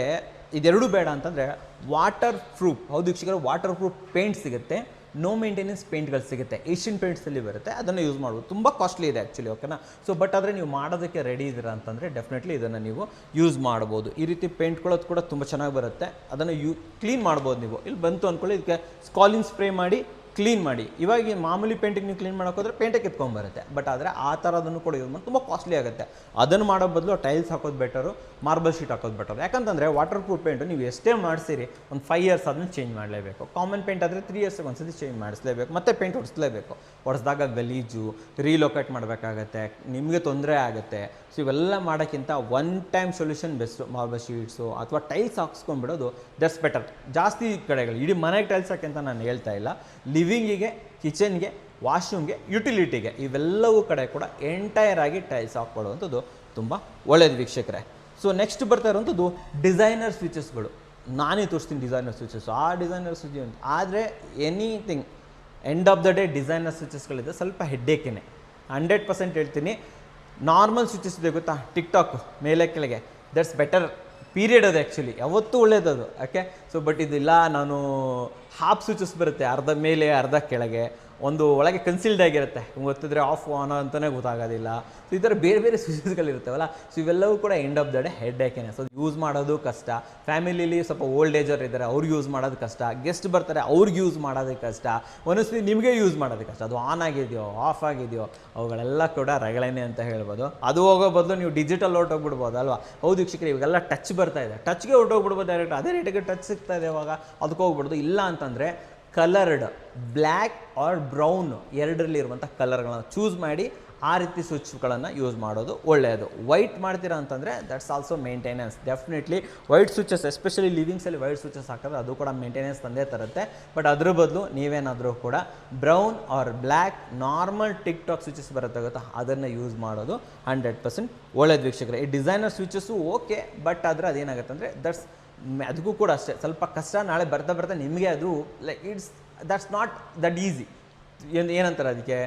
Speaker 1: ಇದೆರಡೂ ಬೇಡ ಅಂತಂದರೆ ವಾಟರ್ ಪ್ರೂಫ್, ಹೌದು ವೀಕ್ಷಕರು, ವಾಟರ್ ಪ್ರೂಫ್ ಪೇಂಟ್ ಸಿಗುತ್ತೆ, ನೋ ಮೇಂಟೆನೆನ್ಸ್ ಪೇಂಟ್ಗಳು ಸಿಗುತ್ತೆ, ಏಷ್ಯನ್ ಪೇಂಟ್ಸಲ್ಲಿ ಬರುತ್ತೆ, ಅದನ್ನು ಯೂಸ್ ಮಾಡ್ಬೋದು. ತುಂಬ ಕಾಸ್ಟ್ಲಿ ಇದೆ ಆ್ಯಕ್ಚುಲಿ, ಓಕೆನಾ. ಸೊ ಬಟ್ ಆದರೆ ನೀವು ಮಾಡೋದಕ್ಕೆ ರೆಡಿ ಇದ್ದೀರಾ ಅಂತಂದರೆ ಡೆಫಿನೆಟ್ಲಿ ಇದನ್ನು ನೀವು ಯೂಸ್ ಮಾಡ್ಬೋದು. ಈ ರೀತಿ ಪೇಂಟ್ಕೊಳ್ಳೋದು ಕೂಡ ತುಂಬ ಚೆನ್ನಾಗಿ ಬರುತ್ತೆ, ಅದನ್ನು ಕ್ಲೀನ್ ಮಾಡ್ಬೋದು ನೀವು. ಇಲ್ಲಿ ಬಂತು ಅಂದ್ಕೊಳ್ಳಿ, ಇದಕ್ಕೆ ಸ್ಕಾಲಿನ್ ಸ್ಪ್ರೇ ಮಾಡಿ ಕ್ಲೀನ್ ಮಾಡಿ. ಇವಾಗ ಮಾಮೂಲಿ ಪೇಂಟಿಗೆ ನೀವು ಕ್ಲೀನ್ ಮಾಡೋಕ್ಕೋದ್ರೆ ಪೇಂಟೇ ಕಿತ್ಕೊಂಡ್ಬರುತ್ತೆ. ಬಟ್ ಆದರೆ ಆ ಥರದನ್ನು ಕೂಡ ಯೂಸ್ ಮಾಡಿ ತುಂಬ ಕಾಸ್ಟ್ಲಿ ಆಗುತ್ತೆ. ಅದನ್ನು ಮಾಡೋ ಬದಲು ಟೈಲ್ಸ್ ಹಾಕೋದು ಬೆಟರು, ಮಾರ್ಬಲ್ ಶೀಟ್ ಹಾಕೋದು ಬೆಟರು. ಯಾಕಂತಂದರೆ ವಾಟರ್ ಪ್ರೂಫ್ ಪೇಂಟು ನೀವು ಎಷ್ಟೇ ಮಾಡಿಸಿರಿ ಒಂದು 5 ಇಯರ್ಸ್ ಅದನ್ನು ಚೇಂಜ್ ಮಾಡಲೇಬೇಕು. ಕಾಮನ್ ಪೇಂಟ್ ಆದರೆ 3 ಇಯರ್ಸ್ಗೆ ಒಂದ್ಸತಿ ಚೇಂಜ್ ಮಾಡಿಸ್ಲೇಬೇಕು, ಮತ್ತೆ ಪೇಂಟ್ ಹೊಡಿಸ್ಲೇಬೇಕು. ಹೊಡೆಸ್ದಾಗ ಗಲೀಜು, ರೀಲೊಕೇಟ್ ಮಾಡಬೇಕಾಗತ್ತೆ, ನಿಮಗೆ ತೊಂದರೆ ಆಗುತ್ತೆ. ಸೊ ಇವೆಲ್ಲ ಮಾಡೋಕ್ಕಿಂತ one time solution best. Marble sheets ಅಥವಾ ಟೈಲ್ಸ್ ಹಾಕ್ಸ್ಕೊಂಡ್ಬಿಡೋದು ದಟ್ಸ್ ಬೆಟರ್. ಜಾಸ್ತಿ ಕಡೆಗಳು ಇಡೀ ಮನೆಗೆ ಟೈಲ್ಸ್ ಹಾಕಿ ಅಂತ ನಾನು ಹೇಳ್ತಾ ಇಲ್ಲ, ಲಿವಿಂಗಿಗೆ, ಕಿಚನ್ಗೆ, ವಾಶ್ರೂಮ್ಗೆ, ಯುಟಿಲಿಟಿಗೆ, ಇವೆಲ್ಲವೂ ಕಡೆ ಕೂಡ ಎಂಟೈರ್ ಆಗಿ ಟೈಲ್ಸ್ ಹಾಕ್ಕೊಳ್ಳುವಂಥದ್ದು ತುಂಬ ಒಳ್ಳೆಯದು ವೀಕ್ಷಕರೇ. ಸೊ ನೆಕ್ಸ್ಟ್ ಬರ್ತಾ ಇರುವಂಥದ್ದು ಡಿಸೈನರ್ ಸ್ವಿಚಸ್ಗಳು. ನಾನೇ ತೋರಿಸ್ತೀನಿ ಡಿಸೈನರ್ ಸ್ವಿಚಸ್. ಆ ಡಿಸೈನರ್ ಸ್ವಿಚ್ ಆದರೆ anything end of the day designer ಸ್ವಿಚಸ್ಗಳಿದೆ ಸ್ವಲ್ಪ ಹೆಡ್ಡೇಕೇನೆ, 100% ಹೇಳ್ತೀನಿ. ನಾರ್ಮಲ್ ಸ್ವಿಚಸ್ ಇದೆ ಗೊತ್ತಾ, ಟಿಕ್ಟಾಕ್ ಮೇಲೆ ಕೆಳಗೆ, ದಟ್ಸ್ ಬೆಟರ್ ಪೀರಿಯಡ್ ಅದು ಆ್ಯಕ್ಚುಲಿ, ಯಾವತ್ತೂ ಒಳ್ಳೇದದು. ಓಕೆ. ಸೊ ಬಟ್ ಇದಿಲ್ಲ, ನಾನು ಹಾಫ್ ಸ್ವಿಚಸ್ ಬರುತ್ತೆ, ಅರ್ಧ ಮೇಲೆ ಅರ್ಧ ಕೆಳಗೆ, ಒಂದು ಒಳಗೆ ಕನ್ಸಿಲ್ಡ್ ಆಗಿರುತ್ತೆ, ಗೊತ್ತಿದ್ರೆ ಆಫ್ ಆನ್ ಅಂತಲೇ ಗೊತ್ತಾಗೋದಿಲ್ಲ. ಸೊ ಈ ಥರ ಬೇರೆ ಬೇರೆ ಸ್ವಿಚಸ್ಗಳಿರುತ್ತವಲ್ಲ, ಸೊ ಇವೆಲ್ಲವೂ ಕೂಡ ಎಂಡ್ ಆಫ್ ದ ಡೇ ಹೆಡ್ಡೇಕೇನೆ. ಸೊ ಯೂಸ್ ಮಾಡೋದು ಕಷ್ಟ, ಫ್ಯಾಮಿಲಿಲಿ ಸ್ವಲ್ಪ ಓಲ್ಡ್ ಏಜರ್ ಇದ್ದಾರೆ ಅವ್ರಿಗೆ ಯೂಸ್ ಮಾಡೋದು ಕಷ್ಟ, ಗೆಸ್ಟ್ ಬರ್ತಾರೆ ಅವ್ರಿಗೆ ಯೂಸ್ ಮಾಡೋದಕ್ಕೆ ಕಷ್ಟ, ಒಂದೊಂದ್ಸತಿ ನಿಮಗೆ ಯೂಸ್ ಮಾಡೋದಕ್ಕೆ ಕಷ್ಟ. ಅದು ಆನ್ ಆಗಿದೆಯೋ ಆಫ್ ಆಗಿದೆಯೋ ಅವುಗಳೆಲ್ಲ ಕೂಡ ರಗಳೇನೆ ಅಂತ ಹೇಳ್ಬೋದು. ಅದು ಹೋಗೋ ಬದಲು ನೀವು ಡಿಜಿಟಲ್ ಹೊರಟೋಗ್ಬಿಡ್ಬೋದು ಅಲ್ವಾ. ಹೌದು ವೀಕ್ಷಕರೇ, ಇವಾಗೆಲ್ಲ ಟಚ್ ಬರ್ತಾ ಇದೆ, ಟಚ್ಗೆ ಹೊರಟೋಗ್ಬಿಡ್ಬೋದು ಡೈರೆಕ್ಟ್, ಅದೇ ರೇಟಿಗೆ ಟಚ್ ಸಿಗ್ತಾ ಇದೆ ಇವಾಗ, ಅದಕ್ಕೆ ಹೋಗ್ಬಿಡ್ದು. ಇಲ್ಲ ಅಂತಂದರೆ ಕಲರ್ಡ್ ಬ್ಲ್ಯಾಕ್ ಆರ್ ಬ್ರೌನ್ ಎರಡರಲ್ಲಿ ಇರುವಂಥ ಕಲರ್ಗಳನ್ನು ಚೂಸ್ ಮಾಡಿ ಆ ರೀತಿ ಸ್ವಿಚ್ಗಳನ್ನು ಯೂಸ್ ಮಾಡೋದು ಒಳ್ಳೆಯದು. ವೈಟ್ ಮಾಡ್ತೀರಾ ಅಂತಂದರೆ that's also maintenance. Definitely white switches, especially ಲಿವಿಂಗ್ಸಲ್ಲಿ ವೈಟ್ ಸ್ವಿಚಸ್ ಹಾಕಿದ್ರೆ ಅದು ಕೂಡ ಮೇಂಟೆನೆನ್ಸ್ ತಂದೇ ತರುತ್ತೆ. ಬಟ್ ಅದ್ರ ಬದಲು ನೀವೇನಾದರೂ ಕೂಡ brown or black normal tic tac switches ಬರುತ್ತೆ ಗೊತ್ತಾ, ಅದನ್ನು ಯೂಸ್ ಮಾಡೋದು 100% ಒಳ್ಳೆಯದು ವೀಕ್ಷಕರೇ. ಈ ಡಿಸೈನರ್ ಸ್ವಿಚಸ್ಸು ಓಕೆ, ಬಟ್ ಆದರೆ ಅದೇನಾಗುತ್ತೆ ಅಂದರೆ ಅದಕ್ಕೂ ಕೂಡ ಅಷ್ಟೇ ಸ್ವಲ್ಪ ಕಷ್ಟ. ನಾಳೆ ಬರ್ತಾ ಬರ್ತಾ ನಿಮಗೆ ಅದು like that's not that easy. ಏನಂತಾರೆ ಅದಕ್ಕೆ,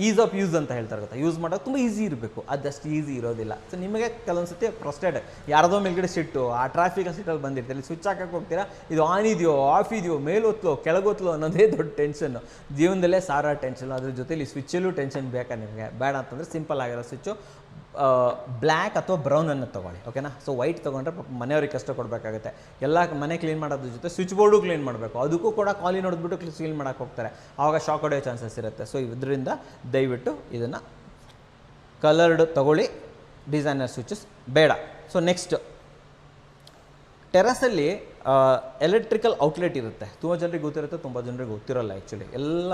Speaker 1: ಈಸ್ ಆಫ್ ಯೂಸ್ ಅಂತ ಹೇಳ್ತಾರೆ ಗೊತ್ತಾ, ಯೂಸ್ ಮಾಡೋದು ತುಂಬ ಈಸಿ ಇರಬೇಕು, ಅದಷ್ಟು ಈಸಿ ಇರೋದಿಲ್ಲ. ಸೊ ನಿಮಗೆ ಕೆಲವೊಂದು ಸತಿ ಫ್ರಸ್ಟ್ರೇಟ್, ಯಾರದೋ ಮೇಲ್ಗಡೆ ಸಿಟ್ಟು, ಆ ಟ್ರಾಫಿಕ್ ಸಿಟ್ಟಲ್ಲಿ ಬಂದಿರ್ತೀರಿ, ಇಲ್ಲಿ ಸ್ವಿಚ್ ಹಾಕಕ್ಕೆ ಹೋಗ್ತೀರಾ, ಇದು ಆನ್ ಇದೆಯೋ ಆಫ್ ಇದೆಯೋ, ಮೇಲೊತ್ತಲೋ ಕೆಳಗೊತ್ತಲೋ ಅನ್ನೋದೇ ದೊಡ್ಡ ಟೆನ್ಷನ್ನು. ಜೀವನದಲ್ಲೇ ಸಾವಿರ ಟೆನ್ಷನ್, ಅದ್ರ ಜೊತೆಲಿ ಸ್ವಿಚ್ಚಲ್ಲೂ ಟೆನ್ಷನ್ ಬೇಕಾ ನಿಮಗೆ? ಬೇಡ ಅಂತಂದರೆ ಸಿಂಪಲ್ ಆಗಿರೋ ಸ್ವಿಚ್ಚು ಬ್ಲ್ಯಾಕ್ ಅಥವಾ ಬ್ರೌನನ್ನು ತೊಗೊಳ್ಳಿ, ಓಕೆನಾ. ಸೊ ವೈಟ್ ತೊಗೊಂಡ್ರೆ ಮನೆಯವ್ರಿಗೆ ಕಷ್ಟ ಕೊಡಬೇಕಾಗುತ್ತೆ. ಎಲ್ಲ ಮನೆ ಕ್ಲೀನ್ ಮಾಡೋದ್ರ ಜೊತೆ ಸ್ವಿಚ್ ಬೋರ್ಡು ಕ್ಲೀನ್ ಮಾಡಬೇಕು, ಅದಕ್ಕೂ ಕೂಡ ಕಾಲಿ ನೋಡಿದ್ಬಿಟ್ಟು ಕ್ಲೀನ್ ಮಾಡೋಕ್ಕೆ ಹೋಗ್ತಾರೆ, ಆವಾಗ ಶಾಕ್ ಹೊಡೆಯೋ ಚಾನ್ಸಸ್ ಇರುತ್ತೆ. ಸೊ ಇದರಿಂದ ದಯವಿಟ್ಟು ಇದನ್ನು ಕಲರ್ಡ್ ತೊಗೊಳ್ಳಿ, ಡಿಸೈನರ್ ಸ್ವಿಚಸ್ ಬೇಡ. ಸೊ ನೆಕ್ಸ್ಟ್ ಟೆರಸಲ್ಲಿ ಎಲೆಕ್ಟ್ರಿಕಲ್ ಔಟ್ಲೆಟ್ ಇರುತ್ತೆ. ತುಂಬ ಜನರಿಗೆ ಗೊತ್ತಿರುತ್ತೆ, ತುಂಬ ಜನರಿಗೆ ಗೊತ್ತಿರೋಲ್ಲ ಆ್ಯಕ್ಚುಲಿ. ಎಲ್ಲ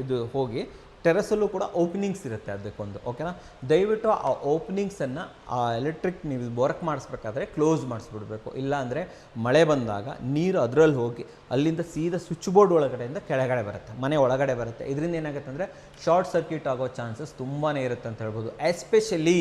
Speaker 1: ಇದು ಹೋಗಿ ಟೆರಸಲ್ಲೂ ಕೂಡ ಓಪನಿಂಗ್ಸ್ ಇರುತ್ತೆ ಅದಕ್ಕೊಂದು, ಓಕೆನಾ. ದಯವಿಟ್ಟು ಆ ಓಪನಿಂಗ್ಸನ್ನು ಆ ಎಲೆಕ್ಟ್ರಿಕ್ ನೀವು ವರ್ಕ್ ಮಾಡಿಸ್ಬೇಕಾದ್ರೆ ಕ್ಲೋಸ್ ಮಾಡಿಸ್ಬಿಡ್ಬೇಕು. ಇಲ್ಲಾಂದರೆ ಮಳೆ ಬಂದಾಗ ನೀರು ಅದರಲ್ಲಿ ಹೋಗಿ ಅಲ್ಲಿಂದ ಸೀದಾ ಸ್ವಿಚ್ ಬೋರ್ಡ್ ಒಳಗಡೆಯಿಂದ ಕೆಳಗಡೆ ಬರುತ್ತೆ, ಮನೆ ಒಳಗಡೆ ಬರುತ್ತೆ. ಇದರಿಂದ ಏನಾಗುತ್ತೆ ಅಂದರೆ ಶಾರ್ಟ್ ಸರ್ಕ್ಯೂಟ್ ಆಗೋ ಚಾನ್ಸಸ್ ತುಂಬಾ ಇರುತ್ತೆ ಅಂತ ಹೇಳ್ಬೋದು. ಎಸ್ಪೆಷಲಿ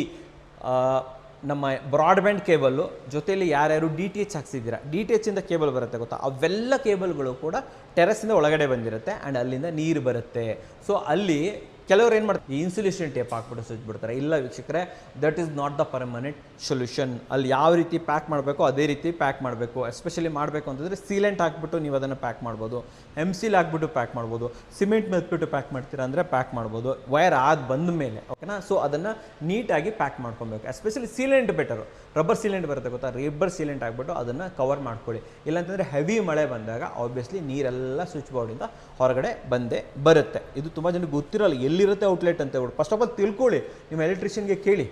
Speaker 1: ನಮ್ಮ ಬ್ರಾಡ್ಬ್ಯಾಂಡ್ ಕೇಬಲ್ಲು ಜೊತೆಯಲ್ಲಿ ಯಾರ್ಯಾರು DTH ಹಾಕ್ಸಿದ್ದೀರಾ, DTH ಇಂದ ಕೇಬಲ್ ಬರುತ್ತೆ ಗೊತ್ತಾ, ಅವೆಲ್ಲ ಕೇಬಲ್ಗಳು ಕೂಡ ಟೆರಸಿಂದ ಒಳಗಡೆ ಬಂದಿರುತ್ತೆ ಆ್ಯಂಡ್ ಅಲ್ಲಿಂದ ನೀರು ಬರುತ್ತೆ. ಸೊ ಅಲ್ಲಿ ಕೆಲವರು ಏನು ಮಾಡ್ತಾರೆ, ಇನ್ಸುಲೇಷನ್ ಟೇಪ್ ಹಾಕ್ಬಿಟ್ಟು ಸ್ವಿಚ್ ಬಿಡ್ತಾರೆ. ಇಲ್ಲ ವೀಕ್ಷಕರೇ, that is not the permanent solution. ಅಲ್ಲಿ ಯಾವ ರೀತಿ ಪ್ಯಾಕ್ ಮಾಡಬೇಕು ಅದೇ ರೀತಿ ಪ್ಯಾಕ್ ಮಾಡಬೇಕು. ಎಸ್ಪೆಷಲಿ ಮಾಡಬೇಕು ಅಂತಂದರೆ ಸೀಲೆಂಟ್ ಹಾಕ್ಬಿಟ್ಟು ನೀವು ಅದನ್ನು ಪ್ಯಾಕ್ ಮಾಡ್ಬೋದು, MCL ಹಾಕ್ಬಿಟ್ಟು ಪ್ಯಾಕ್ ಮಾಡ್ಬೋದು, ಸಿಮೆಂಟ್ ಮೆತ್ಬಿಟ್ಟು ಪ್ಯಾಕ್ ಮಾಡ್ತೀರಾ ಅಂದರೆ ಪ್ಯಾಕ್ ಮಾಡ್ಬೋದು, ವೈರ್ ಆದ ಬಂದ ಮೇಲೆ, ಓಕೆನಾ. ಸೊ ಅದನ್ನು ನೀಟಾಗಿ ಪ್ಯಾಕ್ ಮಾಡ್ಕೊಬೇಕು. Especially salient better, rubber salient ಬರುತ್ತೆ ಗೊತ್ತಾ, ರಬ್ಬರ್ ಸೀಲೆಂಟ್ ಹಾಕ್ಬಿಟ್ಟು ಅದನ್ನು ಕವರ್ ಮಾಡ್ಕೊಳ್ಳಿ. ಇಲ್ಲಾಂತಂದರೆ ಹೆವಿ ಮಳೆ ಬಂದಾಗ ಆಬ್ವಿಯಸ್ಲಿ ನೀರೆಲ್ಲ ಸ್ವಿಚ್ ಬೋರ್ಡಿಂದ ಹೊರಗಡೆ ಬಂದೇ ಬರುತ್ತೆ. ಇದು ತುಂಬ ಜನಕ್ಕೆ ಗೊತ್ತಿರೋಲ್ಲ ಎಲ್ಲಿರುತ್ತೆ ಔಟ್ಲೆಟ್ ಅಂತ ಹೇಳ್ಬಿಟ್ಟು. ಫಸ್ಟ್ ಆಫ್ ಆಲ್ ತಿಳ್ಕೊಳ್ಳಿ, ನಿಮ್ಮ ಎಲೆಕ್ಟ್ರಿಷಿಯನ್ಗೆ ಕೇಳಿ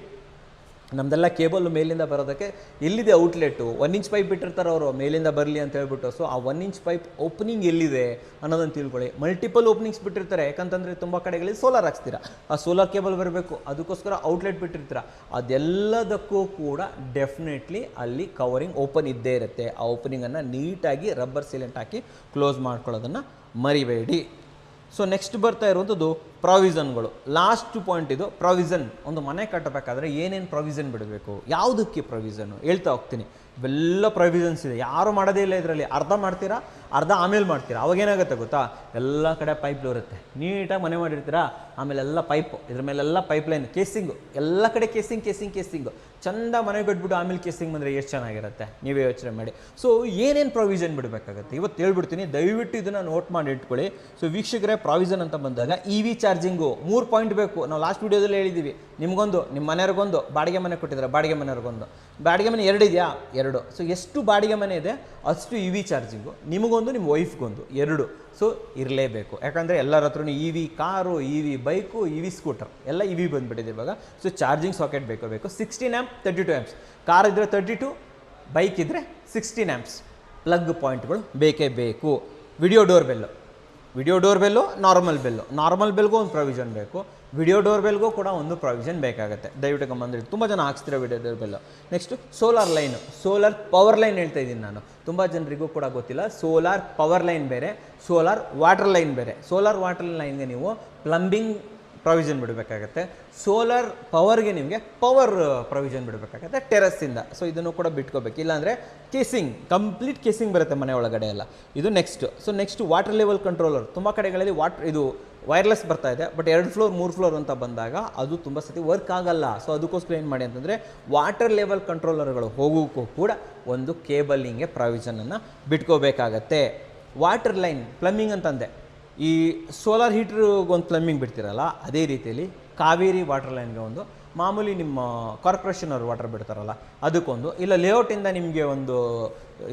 Speaker 1: ನಮ್ಮದೆಲ್ಲ ಕೇಬಲ್ ಮೇಲಿಂದ ಬರೋದಕ್ಕೆ ಎಲ್ಲಿದೆ ಔಟ್ಲೆಟು, 1 ಇಂಚ್ ಪೈಪ್ ಬಿಟ್ಟಿರ್ತಾರೆ ಅವರು ಮೇಲಿಂದ ಬರಲಿ ಅಂತ ಹೇಳ್ಬಿಟ್ಟು. ಸೊ ಆ 1 ಇಂಚ್ ಪೈಪ್ ಓಪನಿಂಗ್ ಎಲ್ಲಿದೆ ಅನ್ನೋದನ್ನು ತಿಳ್ಕೊಳ್ಳಿ. ಮಲ್ಟಿಪಲ್ ಓಪನಿಂಗ್ಸ್ ಬಿಟ್ಟಿರ್ತಾರೆ, ಯಾಕಂತಂದರೆ ತುಂಬ ಕಡೆಗಳಲ್ಲಿ ಸೋಲಾರ್ ಹಾಕ್ಸ್ತೀರಾ, ಆ ಸೋಲಾರ್ ಕೇಬಲ್ ಬರಬೇಕು, ಅದಕ್ಕೋಸ್ಕರ ಔಟ್ಲೆಟ್ ಬಿಟ್ಟಿರ್ತೀರ. ಅದೆಲ್ಲದಕ್ಕೂ ಕೂಡ ಡೆಫಿನೆಟ್ಲಿ ಅಲ್ಲಿ ಕವರಿಂಗ್ ಓಪನ್ ಇದ್ದೇ ಇರುತ್ತೆ. ಆ ಓಪನಿಂಗನ್ನು ನೀಟಾಗಿ ರಬ್ಬರ್ ಸೀಲೆಂಟ್ ಹಾಕಿ ಕ್ಲೋಸ್ ಮಾಡ್ಕೊಳ್ಳೋದನ್ನು ಮರಿಬೇಡಿ. ಸೊ ನೆಕ್ಸ್ಟ್ ಬರ್ತಾ ಇರುವಂಥದ್ದು ಪ್ರಾವಿಷನ್ಗಳು. ಲಾಸ್ಟ್ ಪಾಯಿಂಟ್ ಇದು ಪ್ರಾವಿಷನ್. ಒಂದು ಮನೆ ಕಟ್ಟಬೇಕಾದ್ರೆ ಏನೇನು ಪ್ರಾವಿಷನ್ ಬಿಡಬೇಕು, ಯಾವುದಕ್ಕೆ ಪ್ರಾವಿಷನ್ನು ಹೇಳ್ತಾ ಹೋಗ್ತೀನಿ. ಇವೆಲ್ಲ ಪ್ರಾವಿಷನ್ಸ್ ಇದೆ, ಯಾರು ಮಾಡೋದೇ ಇಲ್ಲ ಇದರಲ್ಲಿ. ಅರ್ಧ ಮಾಡ್ತೀರಾ, ಅರ್ಧ ಆಮೇಲೆ ಮಾಡ್ತೀರಾ. ಅವಾಗೇನಾಗುತ್ತೆ ಗೊತ್ತಾ, ಎಲ್ಲ ಕಡೆ ಪೈಪ್ ಇರುತ್ತೆ, ನೀಟಾಗಿ ಮನೆ ಮಾಡಿರ್ತೀರಾ, ಆಮೇಲೆ ಎಲ್ಲ ಪೈಪು, ಇದ್ರ ಮೇಲೆಲ್ಲ ಪೈಪ್ ಲೈನ್, ಕೇಸಿಂಗು, ಎಲ್ಲ ಕಡೆ ಕೇಸಿಂಗು ಚಂದ ಮನೆ ಕಟ್ಬಿಟ್ಟು ಆಮೇಲೆ ಕೇಸಿಂಗ್ ಬಂದರೆ ಎಷ್ಟು ಚೆನ್ನಾಗಿರುತ್ತೆ, ನೀವೇ ಯೋಚನೆ ಮಾಡಿ. ಸೊ ಏನೇನು ಪ್ರಾವಿಷನ್ ಬಿಡಬೇಕಾಗತ್ತೆ ಇವತ್ತು ಹೇಳ್ಬಿಡ್ತೀನಿ, ದಯವಿಟ್ಟು ಇದನ್ನು ನೋಟ್ ಮಾಡಿ ಇಟ್ಕೊಳ್ಳಿ. ಸೊ ವೀಕ್ಷಕರೇ, ಪ್ರಾವಿಷನ್ ಅಂತ ಬಂದಾಗ EV ಚಾರ್ಜಿಂಗು 3 ಪಾಯಿಂಟ್ ಬೇಕು. ನಾವು ಲಾಸ್ಟ್ ವೀಡಿಯೋದಲ್ಲಿ ಹೇಳಿದ್ದೀವಿ, ನಿಮಗೊಂದು, ನಿಮ್ಮ ಮನೆಯವ್ರಿಗೊಂದು, ಬಾಡಿಗೆ ಮನೆ ಕೊಟ್ಟಿದ್ದಾರೆ ಬಾಡಿಗೆ ಮನೆಯವ್ರಿಗೊಂದು, ಬಾಡಿಗೆ ಮನೆ 2 ಇದೆಯಾ, 2. ಸೊ ಎಷ್ಟು ಬಾಡಿಗೆ ಮನೆ ಇದೆ ಅಷ್ಟು EV ಚಾರ್ಜಿಂಗು, ನಿಮಗೊಂದು ನಿಮ್ಮ ವೈಫ್ಗೊಂದು 2. ಸೊ ಇರಲೇಬೇಕು, ಯಾಕಂದರೆ ಎಲ್ಲರ ಹತ್ರನೂ EV car, EV bike, EV scooter ಎಲ್ಲ EV ಬಂದುಬಿಟ್ಟಿದೆ ಇವಾಗ. ಸೊ ಚಾರ್ಜಿಂಗ್ ಸಾಕೆಟ್ ಬೇಕು. 16 ಆ್ಯಂಪ್ 32 ಆ್ಯಂಪ್ಸ್, ಕಾರ್ ಇದ್ದರೆ 32, ಬೈಕ್ ಇದ್ದರೆ 16 ಆ್ಯಂಪ್ಸ್. ಪ್ಲಗ್ ಪಾಯಿಂಟ್ಗಳು ಬೇಕೇ ಬೇಕು. ವಿಡಿಯೋ ಡೋರ್ ಬೆಲ್ಲು, ನಾರ್ಮಲ್ ಬೆಲ್ಗೂ ಒಂದು ಪ್ರಾವಿಷನ್ ಬೇಕು, ವಿಡಿಯೋ ಡೋರ್ ಬೆಲ್ಗೂ ಕೂಡ ಒಂದು ಪ್ರಾವಿಷನ್ ಬೇಕಾಗುತ್ತೆ. ದಯವಿಟ್ಟು ಗಮನ, ತುಂಬ ಜನ ಹಾಕ್ಸ್ತೀರ video door bell. Next solar line, solar power line ಹೇಳ್ತಾ ಇದ್ದೀನಿ ನಾನು, ತುಂಬ ಜನರಿಗೂ ಕೂಡ ಗೊತ್ತಿಲ್ಲ. ಸೋಲಾರ್ ಪವರ್ ಲೈನ್ ಬೇರೆ, ಸೋಲಾರ್ ವಾಟರ್ ಲೈನ್ ಬೇರೆ. ಸೋಲಾರ್ ವಾಟರ್ ಲೈನ್ಗೆ ನೀವು ಪ್ಲಂಬಿಂಗ್ ಪ್ರಾವಿಷನ್ ಬಿಡಬೇಕಾಗತ್ತೆ, ಸೋಲಾರ್ ಪವರ್ಗೆ ನಿಮಗೆ ಪವರ್ ಪ್ರಾವಿಷನ್ ಬಿಡಬೇಕಾಗತ್ತೆ ಟೆರಸ್ಸಿಂದ. ಸೊ ಇದನ್ನು ಕೂಡ ಬಿಟ್ಕೋಬೇಕು, ಇಲ್ಲಾಂದರೆ ಕಂಪ್ಲೀಟ್ ಕೇಸಿಂಗ್ ಬರುತ್ತೆ ಮನೆ ಒಳಗಡೆ ಎಲ್ಲ. ಇದು ನೆಕ್ಸ್ಟ್ ವಾಟರ್ ಲೆವೆಲ್ ಕಂಟ್ರೋಲರ್. ತುಂಬ ಕಡೆಗಳಲ್ಲಿ ಇದು ವೈರ್ಲೆಸ್ ಬರ್ತಾ ಇದೆ, ಬಟ್ 2 ಫ್ಲೋರ್ 3 ಫ್ಲೋರ್ ಅಂತ ಬಂದಾಗ ಅದು ತುಂಬ ಸತಿ ವರ್ಕ್ ಆಗಲ್ಲ. ಸೊ ಅದಕ್ಕೋಸ್ಕರ ಏನು ಮಾಡಿ ಅಂತಂದರೆ ವಾಟರ್ ಲೆವೆಲ್ ಕಂಟ್ರೋಲರ್ಗಳು ಹೋಗೋಕ್ಕೂ ಕೂಡ ಒಂದು ಕೇಬಲಿಂಗ್ಗೆ ಪ್ರಾವಿಷನನ್ನು ಬಿಟ್ಕೋಬೇಕಾಗತ್ತೆ. ವಾಟರ್ ಲೈನ್ ಪ್ಲಂಬಿಂಗ್ ಅಂತಂದೆ, ಈ ಸೋಲಾರ್ ಹೀಟ್ರಿಗೊಂದು ಪ್ಲಂಬಿಂಗ್ ಬಿಡ್ತೀರಲ್ಲ, ಅದೇ ರೀತಿಯಲ್ಲಿ ಕಾವೇರಿ ವಾಟರ್ ಲೈನ್ಗೆ ಒಂದು, ಮಾಮೂಲಿ ನಿಮ್ಮ ಕಾರ್ಪೊರೇಷನ್ ಅವ್ರು ವಾಟರ್ ಬಿಡ್ತಾರಲ್ಲ ಅದಕ್ಕೊಂದು, ಇಲ್ಲ ಲೇಔಟಿಂದ ನಿಮಗೆ ಒಂದು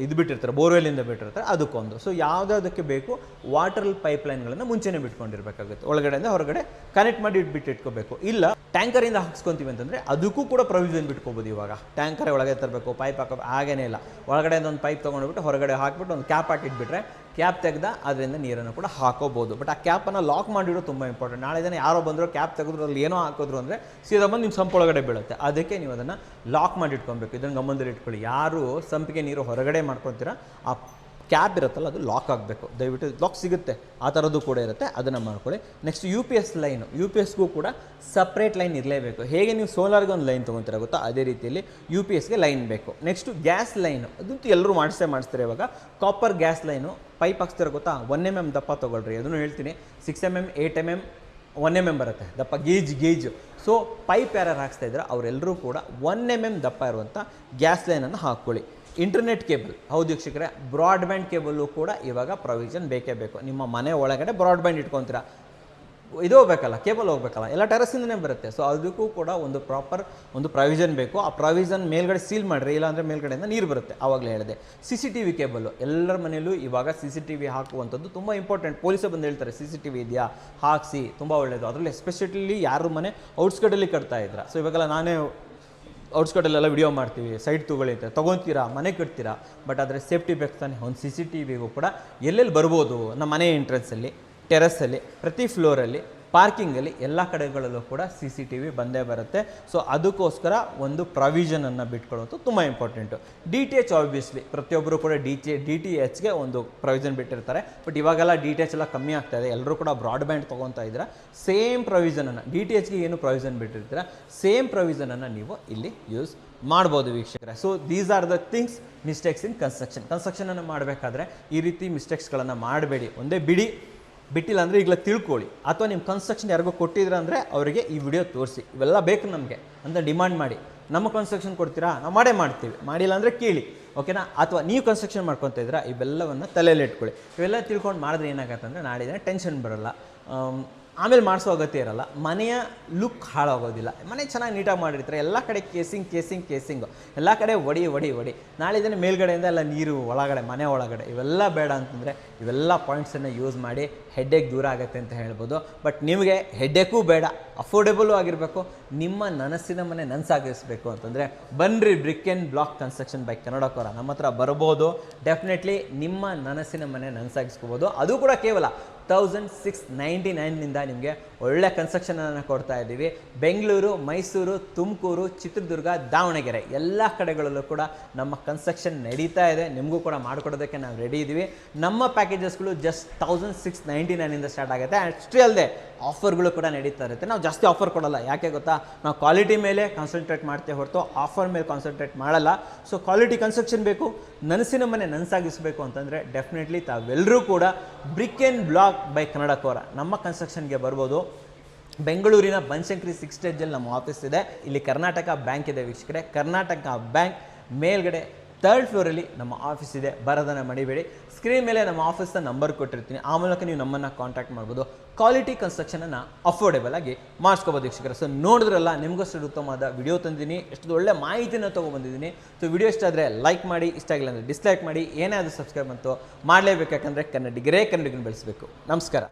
Speaker 1: ಇದು ಬಿಟ್ಟಿರ್ತಾರೆ, ಬೋರ್ವೆಲ್ಲಿಂದ ಬಿಟ್ಟಿರ್ತಾರೆ ಅದಕ್ಕೊಂದು. ಸೊ ಯಾವುದಕ್ಕೆ ಬೇಕು ವಾಟರ್ ಪೈಪ್ ಲೈನ್ಗಳನ್ನು ಮುಂಚೆನೇ ಬಿಟ್ಕೊಂಡಿರ್ಬೇಕಾಗುತ್ತೆ, ಒಳಗಡೆಯಿಂದ ಹೊರಗಡೆ ಕನೆಕ್ಟ್ ಮಾಡಿ ಇಟ್ಕೋಬೇಕು. ಇಲ್ಲ ಟ್ಯಾಂಕರಿಂದ ಹಾಕ್ಸ್ಕೊತೀವಿ ಅಂತಂದರೆ ಅದಕ್ಕೂ ಕೂಡ ಪ್ರಾವಿಷನ್ ಬಿಟ್ಕೋಬೋದು. ಇವಾಗ ಟ್ಯಾಂಕರೇ ಒಳಗೆ ತರಬೇಕು, ಪೈಪ್ ಹಾಕಬೇಕು, ಹಾಗೇನೇ ಇಲ್ಲ. ಒಳಗಡೆಯಿಂದ ಒಂದು ಪೈಪ್ ತೊಗೊಂಡ್ಬಿಟ್ಟು ಹೊರಗಡೆ ಹಾಕಿಬಿಟ್ಟು ಒಂದು ಕ್ಯಾಪ್ ಹಾಕಿಟ್ಬಿಟ್ರೆ ಕ್ಯಾಪ್ ತೆಗೆದ ಅದರಿಂದ ನೀರನ್ನು ಕೂಡ ಹಾಕೋಬೋದು. ಬಟ್ ಆ ಕ್ಯಾಪನ್ನು ಲಾಕ್ ಮಾಡಿಡೋ ತುಂಬ ಇಂಪಾರ್ಟೆಂಟ್. ನಾಳೆ ದಿನ ಯಾರೋ ಬಂದರೂ ಕ್ಯಾಪ್ ತೆಗೆದ್ರು ಅಲ್ಲಿ ಏನೋ ಹಾಕಿದ್ರು ಅಂದರೆ ಸೀದಾ ಬಂದು ನಿಮ್ಮ ಸಂಪ್ ಒಳಗಡೆ ಬೀಳುತ್ತೆ. ಅದಕ್ಕೆ ನೀವು ಅದನ್ನು ಲಾಕ್ ಮಾಡಿ ಇಟ್ಕೊಬೇಕು. ಇದನ್ನು ಗಮನದಲ್ಲಿ ಇಟ್ಕೊಳ್ಳಿ. ಯಾರು ಸಂಪಿಗೆ ನೀರು ಹೊರಗಡೆ ಮಾಡ್ಕೊತೀರಾ ಆ ಕ್ಯಾಪ್ ಇರುತ್ತಲ್ಲ ಅದು ಲಾಕ್ ಆಗಬೇಕು. ದಯವಿಟ್ಟು ಲಾಕ್ ಸಿಗುತ್ತೆ, ಆ ಥರದ್ದು ಕೂಡ ಇರುತ್ತೆ, ಅದನ್ನು ಮಾಡ್ಕೊಳ್ಳಿ. ನೆಕ್ಸ್ಟ್ UPS ಲೈನು, UPSಗೂ ಕೂಡ ಸಪ್ರೇಟ್ ಲೈನ್ ಇರಲೇಬೇಕು. ಹೇಗೆ ನೀವು ಸೋಲಾರ್ಗೆ ಒಂದು ಲೈನ್ ತೊಗೊತೀರ ಗೊತ್ತಾ, ಅದೇ ರೀತಿಯಲ್ಲಿ UPSಗೆ ಲೈನ್ ಬೇಕು. ನೆಕ್ಸ್ಟು ಗ್ಯಾಸ್ ಲೈನು, ಅದಂತೂ ಎಲ್ಲರೂ ಮಾಡಿಸ್ತಾರೆ ಇವಾಗ. ಕಾಪರ್ ಗ್ಯಾಸ್ ಲೈನು ಪೈಪ್ ಹಾಕ್ಸ್ತಾರೆ ಗೊತ್ತಾ, 1 mm ದಪ್ಪ ತೊಗೊಳ್ರಿ. ಅದನ್ನು ಹೇಳ್ತೀನಿ, 6 mm 8 mm 1 mm ಬರುತ್ತೆ ದಪ್ಪ ಗೇಜು. ಸೊ ಪೈಪ್ ಯಾರು ಹಾಕ್ಸ್ತಾ ಇದ್ದಾರೆ ಅವರೆಲ್ಲರೂ ಕೂಡ 1 mm ದಪ್ಪ ಇರುವಂಥ ಗ್ಯಾಸ್ ಲೈನನ್ನು ಹಾಕ್ಕೊಳ್ಳಿ. ಇಂಟರ್ನೆಟ್ ಕೇಬಲ್, ಹೌದು ವೀಕ್ಷಕರೇ, ಬ್ರಾಡ್ಬ್ಯಾಂಡ್ ಕೇಬಲ್ಲು ಕೂಡ ಇವಾಗ ಪ್ರಾವಿಷನ್ ಬೇಕೇ ಬೇಕು. ನಿಮ್ಮ ಮನೆ ಒಳಗಡೆ ಬ್ರಾಡ್ಬ್ಯಾಂಡ್ ಇಟ್ಕೊತೀರಾ, ಇದು ಹೋಗ್ಬೇಕಲ್ಲ, ಕೇಬಲ್ ಹೋಗ್ಬೇಕಲ್ಲ, ಎಲ್ಲ ಟೆರಸ್ಸಿಂದನೇ ಬರುತ್ತೆ. ಸೊ ಅದಕ್ಕೂ ಕೂಡ ಒಂದು ಪ್ರಾಪರ್ ಒಂದು ಪ್ರಾವಿಷನ್ ಬೇಕು. ಆ ಪ್ರಾವಿಷನ್ ಮೇಲ್ಗಡೆ ಸೀಲ್ ಮಾಡಿರಿ, ಇಲ್ಲಾಂದರೆ ಮೇಲ್ಗಡೆಯಿಂದ ನೀರು ಬರುತ್ತೆ. ಆವಾಗಲೇ ಹೇಳಿದೆ. CCTV ಕೇಬಲ್ಲು, ಎಲ್ಲರ ಮನೆಯಲ್ಲೂ ಇವಾಗ CCTV ಹಾಕುವಂಥದ್ದು ತುಂಬ ಇಂಪಾರ್ಟೆಂಟ್. ಪೊಲೀಸರು ಬಂದು ಹೇಳ್ತಾರೆ CCTV ಇದೆಯಾ ಹಾಕಿಸಿ, ತುಂಬ ಒಳ್ಳೆಯದು. ಅದರಲ್ಲಿ ಎಸ್ಪೆಷಲಿ ಯಾರು ಮನೆ ಔಟ್ಸ್ಕರ್ಟಲ್ಲಿ ಕಟ್ತಾ ಇದ್ರ. ಸೊ ಇವಾಗೆಲ್ಲ ನಾನೇ ಔಟ್ಸ್ಕರ್ಟಲ್ಲೆಲ್ಲ ವಿಡಿಯೋ ಮಾಡ್ತೀವಿ, ಸೈಟ್ ತೊಗೊತೀರಾ, ಮನೆ ಕಟ್ತೀರಾ, ಬಟ್ ಆದರೆ ಸೇಫ್ಟಿ ಬೇಕು ತಾನೆ. ಒಂದು CCTVಗೂ ಕೂಡ ಎಲ್ಲೆಲ್ಲಿ ಬರ್ಬೋದು, ನಮ್ಮ ಮನೆ ಎಂಟ್ರೆನ್ಸಲ್ಲಿ, ಟೆರಸ್ಸಲ್ಲಿ, ಪ್ರತಿ ಫ್ಲೋರಲ್ಲಿ, ಪಾರ್ಕಿಂಗಲ್ಲಿ, ಎಲ್ಲ ಕಡೆಗಳಲ್ಲೂ ಕೂಡ CCTV ಬಂದೇ ಬರುತ್ತೆ. ಸೊ ಅದಕ್ಕೋಸ್ಕರ ಒಂದು ಪ್ರಾವಿಷನನ್ನು ಬಿಟ್ಕೊಳ್ಳೋದು ತುಂಬ ಇಂಪಾರ್ಟೆಂಟು. DTH ಆಬ್ವಿಯಸ್ಲಿ ಪ್ರತಿಯೊಬ್ಬರು ಕೂಡ DTHಗೆ ಒಂದು ಪ್ರಾವಿಷನ್ ಬಿಟ್ಟಿರ್ತಾರೆ. ಬಟ್ ಇವಾಗೆಲ್ಲ DTH ಎಲ್ಲ ಕಮ್ಮಿ ಆಗ್ತಾ ಇದೆ, ಎಲ್ಲರೂ ಕೂಡ ಬ್ರಾಡ್ಬ್ಯಾಂಡ್ ತೊಗೊತಾ ಇದ್ದೀರಾ. ಸೇಮ್ ಪ್ರಾವಿಷನನ್ನು DTHಗೆ ಏನು ಪ್ರಾವಿಷನ್ ಬಿಟ್ಟಿರ್ತೀರ, ಸೇಮ್ ಪ್ರಾವಿಷನನ್ನು ನೀವು ಇಲ್ಲಿ ಯೂಸ್ ಮಾಡ್ಬೋದು ವೀಕ್ಷಕರೇ. So these are the things mistakes in ಕನ್ಸ್ಟ್ರಕ್ಷನನ್ನು ಮಾಡಬೇಕಾದ್ರೆ ಈ ರೀತಿ ಮಿಸ್ಟೇಕ್ಸ್ಗಳನ್ನು ಮಾಡಬೇಡಿ. ಒಂದೇ ಬಿಟ್ಟಿಲ್ಲ ಅಂದರೆ ಈಗಲೇ ತಿಳ್ಕೊಳ್ಳಿ. ಅಥವಾ ನಿಮ್ಮ ಕನ್ಸ್ಟ್ರಕ್ಷನ್ ಯಾರಿಗೋ ಕೊಟ್ಟಿದ್ರ ಅಂದರೆ ಅವರಿಗೆ ಈ ವಿಡಿಯೋ ತೋರಿಸಿ, ಇವೆಲ್ಲ ಬೇಕು ನಮಗೆ ಅಂತ ಡಿಮಾಂಡ್ ಮಾಡಿ. ನಮ್ಮ ಕನ್ಸ್ಟ್ರಕ್ಷನ್ ಕೊಡ್ತೀರಾ, ನಾವು ಮಾಡಿಲ್ಲ, ಮಾಡಿಲ್ಲ ಅಂದರೆ ಕೇಳಿ, ಓಕೆನಾ. ಅಥವಾ ನೀವು ಕನ್ಸ್ಟ್ರಕ್ಷನ್ ಮಾಡ್ಕೊತಾ ಇದ್ದೀರಾ, ಇವೆಲ್ಲವನ್ನು ತಲೆಯಲ್ಲಿ ಇಟ್ಕೊಳ್ಳಿ. ಇವೆಲ್ಲ ತಿಳ್ಕೊಂಡು ಮಾಡಿದ್ರೆ ಏನಾಗತ್ತೆ ಅಂದರೆ ನಾಳೆ ದಿನ ಟೆನ್ಷನ್ ಬರೋಲ್ಲ, ಆಮೇಲೆ ಮಾಡಿಸೋ ಅಗತ್ಯ ಇರಲ್ಲ, ಮನೆಯ ಲುಕ್ ಹಾಳಾಗೋದಿಲ್ಲ. ಮನೆ ಚೆನ್ನಾಗಿ ನೀಟಾಗಿ ಮಾಡಿರ್ತಾರೆ, ಎಲ್ಲ ಕಡೆ ಕೇಸಿಂಗು, ಎಲ್ಲ ಕಡೆ ಒಡಿ. ನಾಳೆ ದಿನ ಮೇಲ್ಗಡೆಯಿಂದ ಎಲ್ಲ ನೀರು ಒಳಗಡೆ, ಮನೆ ಒಳಗಡೆ, ಇವೆಲ್ಲ ಬೇಡ ಅಂತಂದರೆ ಇವೆಲ್ಲ ಪಾಯಿಂಟ್ಸನ್ನು ಯೂಸ್ ಮಾಡಿ ಹೆಡ್ಡೇಕ್ ದೂರ ಆಗುತ್ತೆ ಅಂತ ಹೇಳ್ಬೋದು. ಬಟ್ ನಿಮಗೆ ಹೆಡ್ಡೇಕೂ ಬೇಡ, ಅಫೋರ್ಡೆಬಲು ಆಗಿರಬೇಕು, ನಿಮ್ಮ ನನಸಿನ ಮನೆ ನನಸಾಗಿಸಬೇಕು ಅಂತಂದರೆ ಬನ್ನಿರಿ brick and block construction by ಕನ್ನಡಕೋರ ನಮ್ಮ ಹತ್ರ ಬರ್ಬೋದು. ಡೆಫಿನೆಟ್ಲಿ ನಿಮ್ಮ ನನಸಿನ ಮನೆ ನನಸಾಗಿಸ್ಕೋಬೋದು. ಅದು ಕೂಡ ಕೇವಲ 1699ನಿಂದ ನಿಮಗೆ ಒಳ್ಳೆ ಕನ್ಸ್ಟ್ರಕ್ಷನನ್ನು ಕೊಡ್ತಾ ಇದ್ದೀವಿ. ಬೆಂಗಳೂರು, ಮೈಸೂರು, ತುಮಕೂರು, ಚಿತ್ರದುರ್ಗ, ದಾವಣಗೆರೆ ಎಲ್ಲ ಕಡೆಗಳಲ್ಲೂ ಕೂಡ ನಮ್ಮ ಕನ್ಸ್ಟ್ರಕ್ಷನ್ ನಡೀತಾ ಇದೆ. ನಿಮಗೂ ಕೂಡ ಮಾಡಿಕೊಡೋದಕ್ಕೆ ನಾವು ರೆಡಿ ಇದ್ದೀವಿ. ನಮ್ಮ ಪ್ಯಾಕೇಜಸ್ಗಳು ಜಸ್ಟ್ 1699ಇಂದ ಸ್ಟಾರ್ಟ್ ಆಗುತ್ತೆ. ಅಷ್ಟೇ ಅಲ್ಲದೆ ಆಫರ್ಗಳು ಕೂಡ ನಡೀತಾ ಇರುತ್ತೆ. ನಾವು ಜಾಸ್ತಿ ಆಫರ್ ಕೊಡಲ್ಲ, ಯಾಕೆ ಗೊತ್ತಾ, ನಾವು ಕ್ವಾಲಿಟಿ ಮೇಲೆ ಕಾನ್ಸಂಟ್ರೇಟ್ ಮಾಡ್ತೇವೆ ಹೊರತು ಆಫರ್ ಮೇಲೆ ಕಾನ್ಸಂಟ್ರೇಟ್ ಮಾಡಲ್ಲ. ಸೊ ಕ್ವಾಲಿಟಿ ಕನ್ಸ್ಟ್ರಕ್ಷನ್ ಬೇಕು, ನನಸಿನ ಮನೆ ನನಸಾಗಿಸಬೇಕು ಅಂತಂದರೆ ಡೆಫಿನೆಟ್ಲಿ ತಾವೆಲ್ಲರೂ ಕೂಡ ಬ್ರಿಕ್ ಆ್ಯಂಡ್ ಬ್ಲಾಕ್ ಬೈ ಕನ್ನಡಕೋರ ನಮ್ಮ ಕನ್ಸ್ಟ್ರಕ್ಷನ್ಗೆ ಬರ್ಬೋದು. ಬೆಂಗಳೂರಿನ ಬನಶಂಕರಿ 6th ಸ್ಟೇಜಲ್ಲಿ ನಮ್ಮ ಆಫೀಸ್ ಇದೆ. ಇಲ್ಲಿ ಕರ್ನಾಟಕ ಬ್ಯಾಂಕ್ ಇದೆ ವೀಕ್ಷಕರೇ. ಕರ್ನಾಟಕ ಬ್ಯಾಂಕ್ ಮೇಲ್ಗಡೆ 3rd ಫ್ಲೋರಲ್ಲಿ ನಮ್ಮ ಆಫೀಸ್ ಇದೆ. ಬರೋದನ್ನು ಮಡಿಬೇಡಿ. ಸ್ಕ್ರೀನ್ ಮೇಲೆ ನಮ್ಮ ಆಫೀಸ್ನ ನಂಬರ್ ಕೊಟ್ಟಿರ್ತೀನಿ, ಆ ಮೂಲಕ ನೀವು ನಮ್ಮನ್ನು ಕಾಂಟ್ಯಾಕ್ಟ್ ಮಾಡ್ಬೋದು. ಕ್ವಾಲಿಟಿ ಕನ್ಸ್ಟ್ರಕ್ಷನನ್ನು ಅಫೋರ್ಡೆಬಲ್ ಆಗಿ ಮಾಡಿಸ್ಕೋಬೋದು ವೀಕ್ಷಕರೇ. ಸೊ ನೋಡಿದ್ರಲ್ಲ, ನಿಮಗೋಸ್ಕರ ಉತ್ತಮವಾದ ವಿಡಿಯೋ ತಂದಿದ್ದೀನಿ, ಎಷ್ಟು ಒಳ್ಳೆ ಮಾಹಿತಿನ ತೊಗೊಬಂದಿದ್ದೀನಿ. ಸೊ ವಿಡಿಯೋ ಇಷ್ಟ ಆದರೆ ಲೈಕ್ ಮಾಡಿ, ಇಷ್ಟ ಆಗಿಲ್ಲ ಅಂದರೆ ಡಿಸ್ಲೈಕ್ ಮಾಡಿ, ಏನೇ ಅದು ಸಬ್ಸ್ಕ್ರೈಬ್ ಅಂತೂ ಮಾಡಲೇಬೇಕು, ಯಾಕಂದರೆ ಕನ್ನಡಿಗರೇ ಕನ್ನಡಿಗರನ್ನ ಬೆಳೆಸಬೇಕು. ನಮಸ್ಕಾರ.